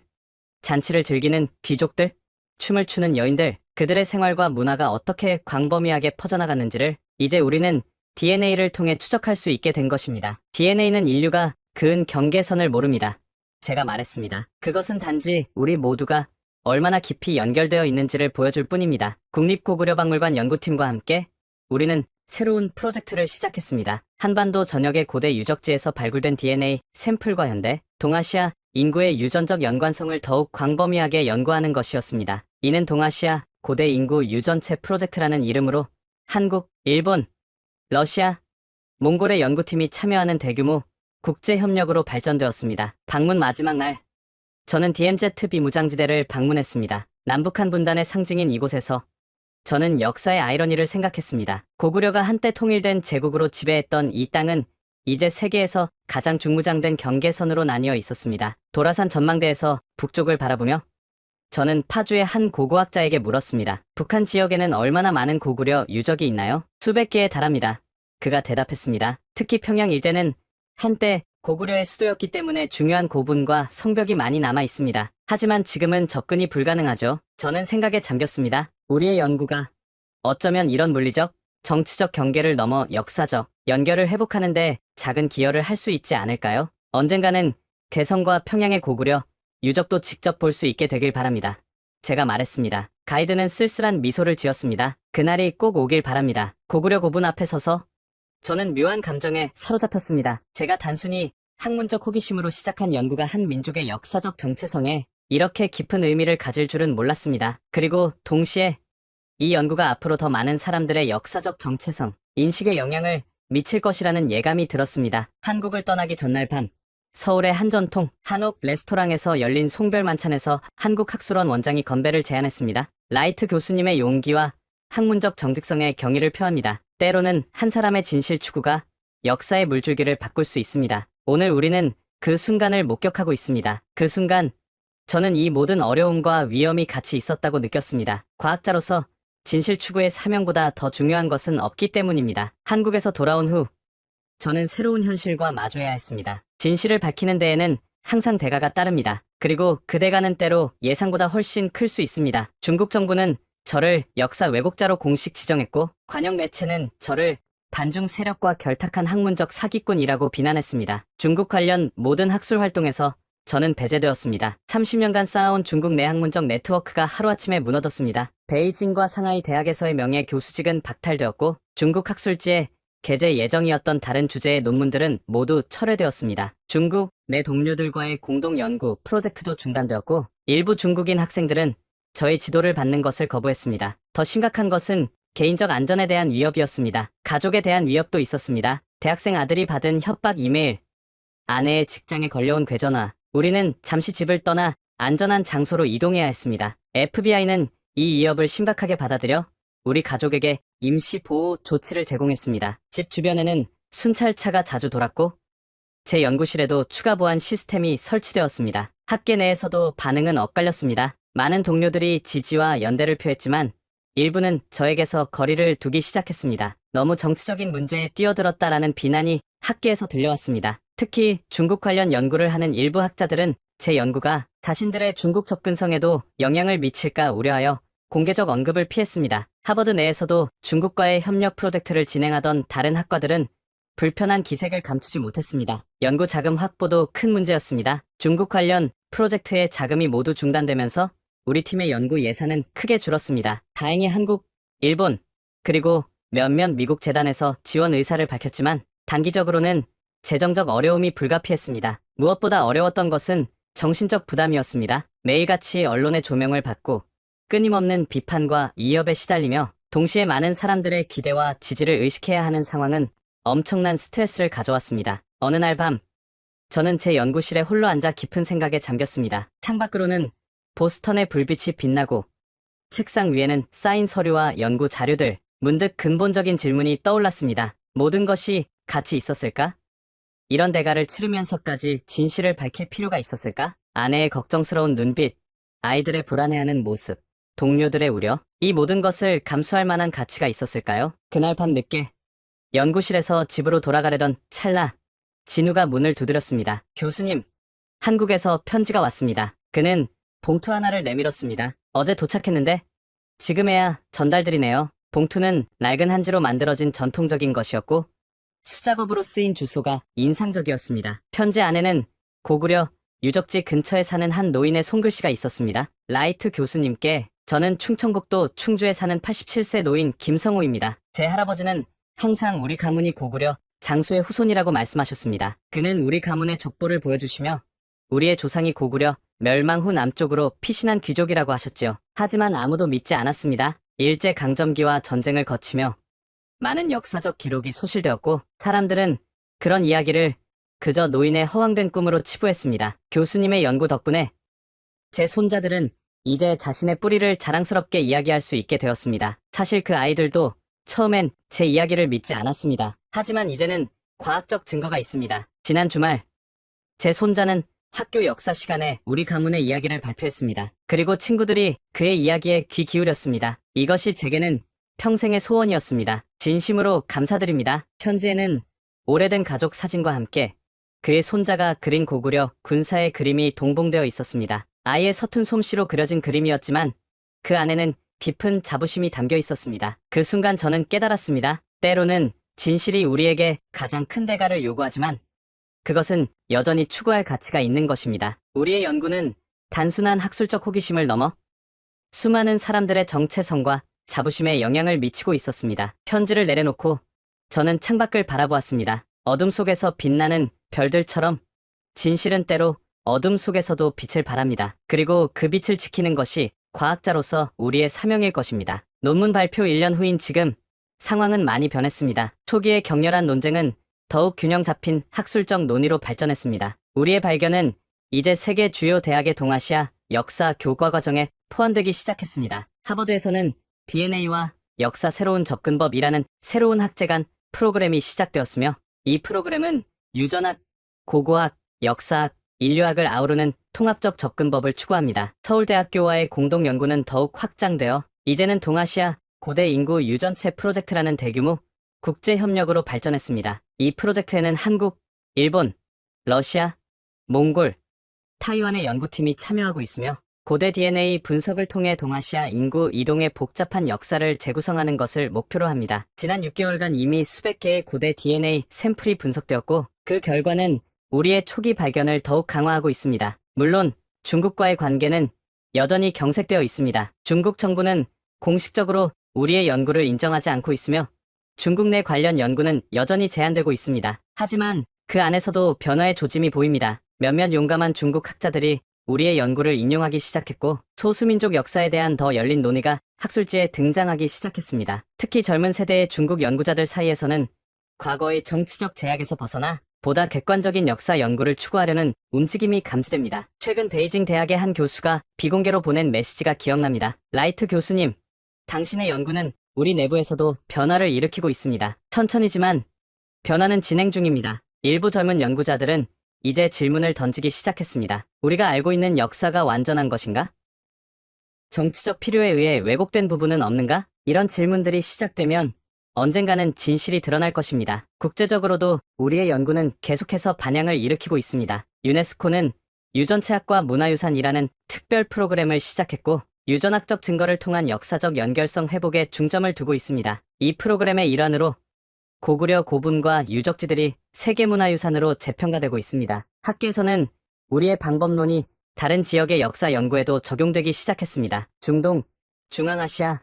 잔치를 즐기는 귀족들, 춤을 추는 여인들, 그들의 생활과 문화가 어떻게 광범위하게 퍼져나갔는지를 이제 우리는 DNA를 통해 추적할 수 있게 된 것입니다. DNA는 인류가 그은 경계선을 모릅니다. 제가 말했습니다. 그것은 단지 우리 모두가 얼마나 깊이 연결되어 있는지를 보여줄 뿐입니다. 국립고구려박물관 연구팀과 함께 우리는 새로운 프로젝트를 시작했습니다. 한반도 전역의 고대 유적지에서 발굴된 DNA 샘플과 현대, 동아시아 인구의 유전적 연관성을 더욱 광범위하게 연구하는 것이었습니다. 이는 동아시아 고대 인구 유전체 프로젝트라는 이름으로 한국, 일본, 러시아, 몽골의 연구팀이 참여하는 대규모 국제협력으로 발전되었습니다. 방문 마지막 날, 저는 DMZ 비무장지대를 방문했습니다. 남북한 분단의 상징인 이곳에서 저는 역사의 아이러니를 생각했습니다. 고구려가 한때 통일된 제국으로 지배했던 이 땅은 이제 세계에서 가장 중무장된 경계선으로 나뉘어 있었습니다. 도라산 전망대에서 북쪽을 바라보며 저는 파주의 한 고고학자에게 물었습니다. 북한 지역에는 얼마나 많은 고구려 유적이 있나요? 수백 개에 달합니다. 그가 대답했습니다. 특히 평양 일대는 한때 고구려의 수도였기 때문에 중요한 고분과 성벽이 많이 남아 있습니다. 하지만 지금은 접근이 불가능하죠. 저는 생각에 잠겼습니다. 우리의 연구가 어쩌면 이런 물리적, 정치적 경계를 넘어 역사적 연결을 회복하는데 작은 기여를 할 수 있지 않을까요? 언젠가는 개성과 평양의 고구려 유적도 직접 볼 수 있게 되길 바랍니다. 제가 말했습니다. 가이드는 쓸쓸한 미소를 지었습니다. 그날이 꼭 오길 바랍니다. 고구려 고분 앞에 서서 저는 묘한 감정에 사로잡혔습니다. 제가 단순히 학문적 호기심으로 시작한 연구가 한 민족의 역사적 정체성에 이렇게 깊은 의미를 가질 줄은 몰랐습니다. 그리고 동시에 이 연구가 앞으로 더 많은 사람들의 역사적 정체성, 인식에 영향을 미칠 것이라는 예감이 들었습니다. 한국을 떠나기 전날 밤, 서울의 한 전통 한옥 레스토랑에서 열린 송별만찬에서 한국학술원 원장이 건배를 제안했습니다. 라이트 교수님의 용기와 학문적 정직성에 경의를 표합니다. 때로는 한 사람의 진실 추구가 역사의 물줄기를 바꿀 수 있습니다. 오늘 우리는 그 순간을 목격하고 있습니다. 그 순간, 저는 이 모든 어려움과 위험이 같이 있었다고 느꼈습니다. 과학자로서 진실 추구의 사명보다 더 중요한 것은 없기 때문입니다. 한국에서 돌아온 후, 저는 새로운 현실과 마주해야 했습니다. 진실을 밝히는 데에는 항상 대가가 따릅니다. 그리고 그 대가는 때로 예상보다 훨씬 클 수 있습니다. 중국 정부는 저를 역사 왜곡자로 공식 지정했고, 관영 매체는 저를 반중 세력과 결탁한 학문적 사기꾼이라고 비난했습니다. 중국 관련 모든 학술 활동에서 저는 배제되었습니다. 30년간 쌓아온 중국 내 학문적 네트워크가 하루아침에 무너졌습니다. 베이징과 상하이 대학에서의 명예 교수직은 박탈되었고, 중국 학술지에 게재 예정이었던 다른 주제의 논문들은 모두 철회되었습니다. 중국 내 동료들과의 공동 연구 프로젝트도 중단되었고, 일부 중국인 학생들은 저의 지도를 받는 것을 거부했습니다. 더 심각한 것은 개인적 안전에 대한 위협이었습니다. 가족에 대한 위협도 있었습니다. 대학생 아들이 받은 협박 이메일, 아내의 직장에 걸려온 괴전화, 우리는 잠시 집을 떠나 안전한 장소로 이동해야 했습니다. FBI는 이 위협을 심각하게 받아들여 우리 가족에게 임시 보호 조치를 제공했습니다. 집 주변에는 순찰차가 자주 돌았고, 제 연구실에도 추가 보안 시스템이 설치되었습니다. 학계 내에서도 반응은 엇갈렸습니다. 많은 동료들이 지지와 연대를 표했지만 일부는 저에게서 거리를 두기 시작했습니다. 너무 정치적인 문제에 뛰어들었다라는 비난이 학계에서 들려왔습니다. 특히 중국 관련 연구를 하는 일부 학자들은 제 연구가 자신들의 중국 접근성에도 영향을 미칠까 우려하여 공개적 언급을 피했습니다. 하버드 내에서도 중국과의 협력 프로젝트를 진행하던 다른 학과들은 불편한 기색을 감추지 못했습니다. 연구 자금 확보도 큰 문제였습니다. 중국 관련 프로젝트의 자금이 모두 중단되면서 우리 팀의 연구 예산은 크게 줄었습니다. 다행히 한국, 일본, 그리고 몇몇 미국 재단에서 지원 의사를 밝혔지만 단기적으로는 재정적 어려움이 불가피했습니다. 무엇보다 어려웠던 것은 정신적 부담이었습니다. 매일같이 언론의 조명을 받고 끊임없는 비판과 위협에 시달리며 동시에 많은 사람들의 기대와 지지를 의식해야 하는 상황은 엄청난 스트레스를 가져왔습니다. 어느 날 밤, 저는 제 연구실에 홀로 앉아 깊은 생각에 잠겼습니다. 창밖으로는 보스턴의 불빛이 빛나고 책상 위에는 쌓인 서류와 연구 자료들, 문득 근본적인 질문이 떠올랐습니다. 모든 것이 가치 있었을까? 이런 대가를 치르면서까지 진실을 밝힐 필요가 있었을까? 아내의 걱정스러운 눈빛, 아이들의 불안해하는 모습, 동료들의 우려, 이 모든 것을 감수할 만한 가치가 있었을까요? 그날 밤 늦게 연구실에서 집으로 돌아가려던 찰나, 진우가 문을 두드렸습니다. 교수님, 한국에서 편지가 왔습니다. 그는 봉투 하나를 내밀었습니다. 어제 도착했는데 지금에야 전달드리네요. 봉투는 낡은 한지로 만들어진 전통적인 것이었고 수작업으로 쓰인 주소가 인상적이었습니다. 편지 안에는 고구려 유적지 근처에 사는 한 노인의 손글씨가 있었습니다. 라이트 교수님께, 저는 충청북도 충주에 사는 87세 노인 김성호입니다. 제 할아버지는 항상 우리 가문이 고구려 장수의 후손이라고 말씀하셨습니다. 그는 우리 가문의 족보를 보여주시며 우리의 조상이 고구려 멸망 후 남쪽으로 피신한 귀족이라고 하셨지요. 하지만 아무도 믿지 않았습니다. 일제강점기와 전쟁을 거치며 많은 역사적 기록이 소실되었고 사람들은 그런 이야기를 그저 노인의 허황된 꿈으로 치부했습니다. 교수님의 연구 덕분에 제 손자들은 이제 자신의 뿌리를 자랑스럽게 이야기할 수 있게 되었습니다. 사실 그 아이들도 처음엔 제 이야기를 믿지 않았습니다. 하지만 이제는 과학적 증거가 있습니다. 지난 주말 제 손자는 학교 역사 시간에 우리 가문의 이야기를 발표했습니다. 그리고 친구들이 그의 이야기에 귀 기울였습니다. 이것이 제게는 평생의 소원이었습니다. 진심으로 감사드립니다. 편지에는 오래된 가족 사진과 함께 그의 손자가 그린 고구려 군사의 그림이 동봉되어 있었습니다. 아이의 서툰 솜씨로 그려진 그림이었지만 그 안에는 깊은 자부심이 담겨 있었습니다. 그 순간 저는 깨달았습니다. 때로는 진실이 우리에게 가장 큰 대가를 요구하지만 그것은 여전히 추구할 가치가 있는 것입니다. 우리의 연구는 단순한 학술적 호기심을 넘어 수많은 사람들의 정체성과 자부심에 영향을 미치고 있었습니다. 편지를 내려놓고 저는 창밖을 바라보았습니다. 어둠 속에서 빛나는 별들처럼 진실은 때로 어둠 속에서도 빛을 발합니다. 그리고 그 빛을 지키는 것이 과학자로서 우리의 사명일 것입니다. 논문 발표 1년 후인 지금 상황은 많이 변했습니다. 초기의 격렬한 논쟁은 더욱 균형 잡힌 학술적 논의로 발전했습니다. 우리의 발견은 이제 세계 주요 대학의 동아시아 역사 교과 과정에 포함되기 시작했습니다. 하버드에서는 DNA와 역사 새로운 접근법이라는 새로운 학제간 프로그램이 시작되었으며 이 프로그램은 유전학, 고고학, 역사학, 인류학을 아우르는 통합적 접근법을 추구합니다. 서울대학교와의 공동 연구는 더욱 확장되어 이제는 동아시아 고대 인구 유전체 프로젝트라는 대규모 국제 협력으로 발전했습니다. 이 프로젝트에는 한국, 일본, 러시아, 몽골, 타이완의 연구팀이 참여하고 있으며 고대 DNA 분석을 통해 동아시아 인구 이동의 복잡한 역사를 재구성하는 것을 목표로 합니다. 지난 6개월간 이미 수백 개의 고대 DNA 샘플이 분석되었고 그 결과는 우리의 초기 발견을 더욱 강화하고 있습니다. 물론 중국과의 관계는 여전히 경색되어 있습니다. 중국 정부는 공식적으로 우리의 연구를 인정하지 않고 있으며 중국 내 관련 연구는 여전히 제한되고 있습니다. 하지만 그 안에서도 변화의 조짐이 보입니다. 몇몇 용감한 중국 학자들이 우리의 연구를 인용하기 시작했고 소수민족 역사에 대한 더 열린 논의가 학술지에 등장하기 시작했습니다. 특히 젊은 세대의 중국 연구자들 사이에서는 과거의 정치적 제약에서 벗어나 보다 객관적인 역사 연구를 추구하려는 움직임이 감지됩니다. 최근 베이징 대학의 한 교수가 비공개로 보낸 메시지가 기억납니다. 라이트 교수님, 당신의 연구는 우리 내부에서도 변화를 일으키고 있습니다. 천천히지만 변화는 진행 중입니다. 일부 젊은 연구자들은 이제 질문을 던지기 시작했습니다. 우리가 알고 있는 역사가 완전한 것인가? 정치적 필요에 의해 왜곡된 부분은 없는가? 이런 질문들이 시작되면 언젠가는 진실이 드러날 것입니다. 국제적으로도 우리의 연구는 계속해서 반향을 일으키고 있습니다. 유네스코는 유전체학과 문화유산이라는 특별 프로그램을 시작했고 유전학적 증거를 통한 역사적 연결성 회복에 중점을 두고 있습니다. 이 프로그램의 일환으로 고구려 고분과 유적지들이 세계문화유산으로 재평가되고 있습니다. 학계에서는 우리의 방법론이 다른 지역의 역사 연구에도 적용되기 시작했습니다. 중동, 중앙아시아,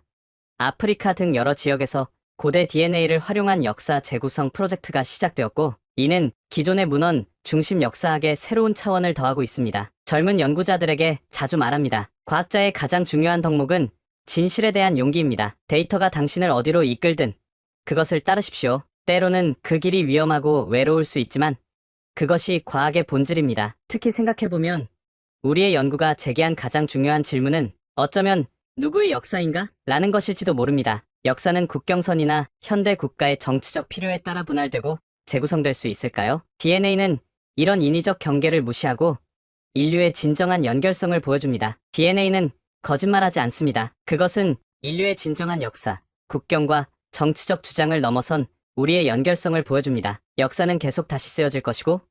아프리카 등 여러 지역에서 고대 DNA를 활용한 역사 재구성 프로젝트가 시작되었고 이는 기존의 문헌 중심 역사학에 새로운 차원을 더하고 있습니다. 젊은 연구자들에게 자주 말합니다. 과학자의 가장 중요한 덕목은 진실에 대한 용기입니다. 데이터가 당신을 어디로 이끌든 그것을 따르십시오. 때로는 그 길이 위험하고 외로울 수 있지만 그것이 과학의 본질입니다. 특히 생각해보면 우리의 연구가 제기한 가장 중요한 질문은 어쩌면 누구의 역사인가? 라는 것일지도 모릅니다. 역사는 국경선이나 현대 국가의 정치적 필요에 따라 분할되고 재구성될 수 있을까요? DNA는 이런 인위적 경계를 무시하고 인류의 진정한 연결성을 보여줍니다. DNA는 거짓말하지 않습니다. 그것은 인류의 진정한 역사, 국경과 정치적 주장을 넘어선 우리의 연결성을 보여줍니다. 역사는 계속 다시 쓰여질 것이고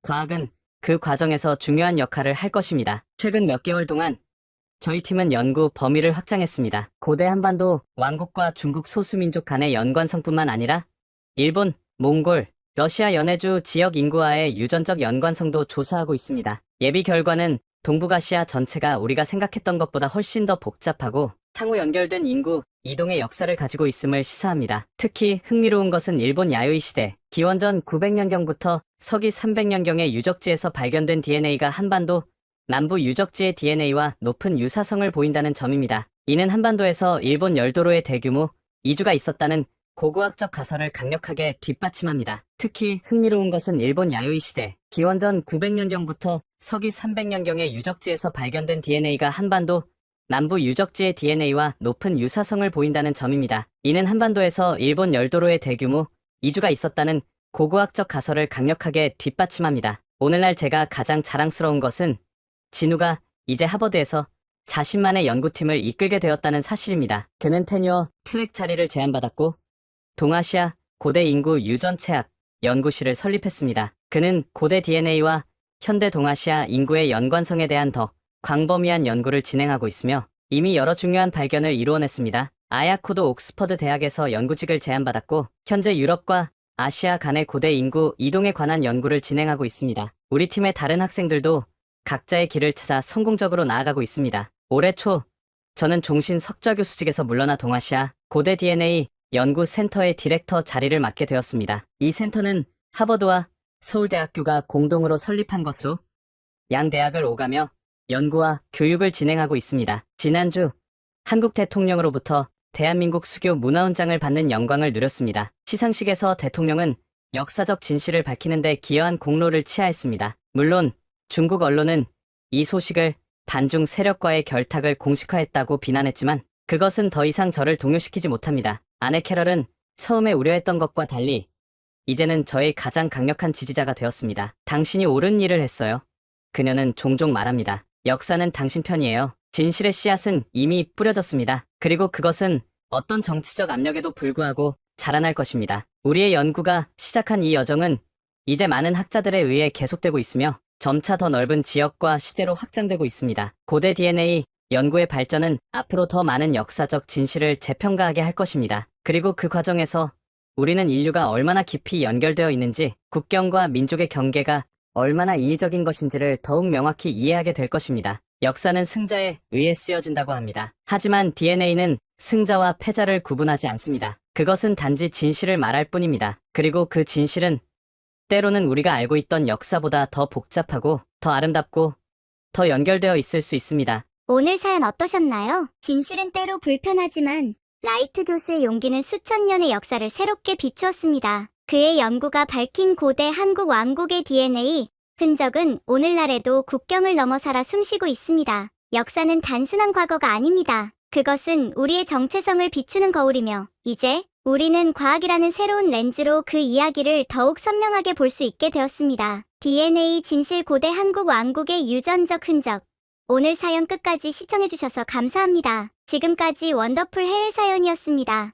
과학은 그 과정에서 중요한 역할을 할 것입니다. 최근 몇 개월 동안 저희 팀은 연구 범위를 확장했습니다. 고대 한반도 왕국과 중국 소수민족 간의 연관성뿐만 아니라 일본, 몽골, 러시아 연해주 지역 인구와의 유전적 연관성도 조사하고 있습니다. 예비 결과는 동북아시아 전체가 우리가 생각했던 것보다 훨씬 더 복잡하고 상호 연결된 인구 이동의 역사를 가지고 있음을 시사합니다. 특히 흥미로운 것은 일본 야요이 시대, 기원전 900년경부터 서기 300년경의 유적지에서 발견된 DNA가 한반도 남부 유적지의 DNA와 높은 유사성을 보인다는 점입니다. 이는 한반도에서 일본 열도로의 대규모 이주가 있었다는 고고학적 가설을 강력하게 뒷받침합니다. 특히 흥미로운 것은 일본 야요이 시대, 기원전 900년경부터 서기 300년경의 유적지에서 발견된 DNA가 한반도 남부 유적지의 DNA와 높은 유사성을 보인다는 점입니다. 이는 한반도에서 일본 열도로의 대규모 이주가 있었다는 고고학적 가설을 강력하게 뒷받침합니다. 오늘날 제가 가장 자랑스러운 것은 진우가 이제 하버드에서 자신만의 연구팀을 이끌게 되었다는 사실입니다. 그는 테뉴어 트랙 자리를 제안받았고 동아시아 고대 인구 유전체학 연구실을 설립했습니다. 그는 고대 DNA와 현대 동아시아 인구의 연관성에 대한 더 광범위한 연구를 진행하고 있으며 이미 여러 중요한 발견을 이루어냈습니다. 아야코도 옥스퍼드 대학에서 연구직을 제안받았고 현재 유럽과 아시아 간의 고대 인구 이동에 관한 연구를 진행하고 있습니다. 우리 팀의 다른 학생들도 각자의 길을 찾아 성공적으로 나아가고 있습니다. 올해 초 저는 종신 석좌교수직에서 물러나 동아시아 고대 DNA 연구센터의 디렉터 자리를 맡게 되었습니다. 이 센터는 하버드와 서울대학교가 공동으로 설립한 것으로 양 대학을 오가며 연구와 교육을 진행하고 있습니다. 지난주 한국 대통령으로부터 대한민국 수교 문화훈장을 받는 영광을 누렸습니다. 시상식에서 대통령은 역사적 진실을 밝히는 데 기여한 공로를 치하했습니다. 물론 중국 언론은 이 소식을 반중 세력과의 결탁을 공식화했다고 비난했지만 그것은 더 이상 저를 동요시키지 못합니다. 아내 캐럴은 처음에 우려했던 것과 달리 이제는 저의 가장 강력한 지지자가 되었습니다. 당신이 옳은 일을 했어요. 그녀는 종종 말합니다. 역사는 당신 편이에요. 진실의 씨앗은 이미 뿌려졌습니다. 그리고 그것은 어떤 정치적 압력에도 불구하고 자라날 것입니다. 우리의 연구가 시작한 이 여정은 이제 많은 학자들에 의해 계속되고 있으며 점차 더 넓은 지역과 시대로 확장되고 있습니다. 고대 DNA 연구의 발전은 앞으로 더 많은 역사적 진실을 재평가하게 할 것입니다. 그리고 그 과정에서 우리는 인류가 얼마나 깊이 연결되어 있는지, 국경과 민족의 경계가 얼마나 인위적인 것인지를 더욱 명확히 이해하게 될 것입니다. 역사는 승자에 의해 쓰여진다고 합니다. 하지만 DNA는 승자와 패자를 구분하지 않습니다. 그것은 단지 진실을 말할 뿐입니다. 그리고 그 진실은 때로는 우리가 알고 있던 역사보다 더 복잡하고 더 아름답고 더 연결되어 있을 수 있습니다. 오늘 사연 어떠셨나요? 진실은 때로 불편하지만 라이트 교수의 용기는 수천 년의 역사를 새롭게 비추었습니다. 그의 연구가 밝힌 고대 한국 왕국의 DNA 흔적은 오늘날에도 국경을 넘어 살아 숨쉬고 있습니다. 역사는 단순한 과거가 아닙니다. 그것은 우리의 정체성을 비추는 거울이며 이제 우리는 과학이라는 새로운 렌즈로 그 이야기를 더욱 선명하게 볼 수 있게 되었습니다. DNA 진실 고대 한국 왕국의 유전적 흔적. 오늘 사연 끝까지 시청해주셔서 감사합니다. 지금까지 원더풀 해외 사연이었습니다.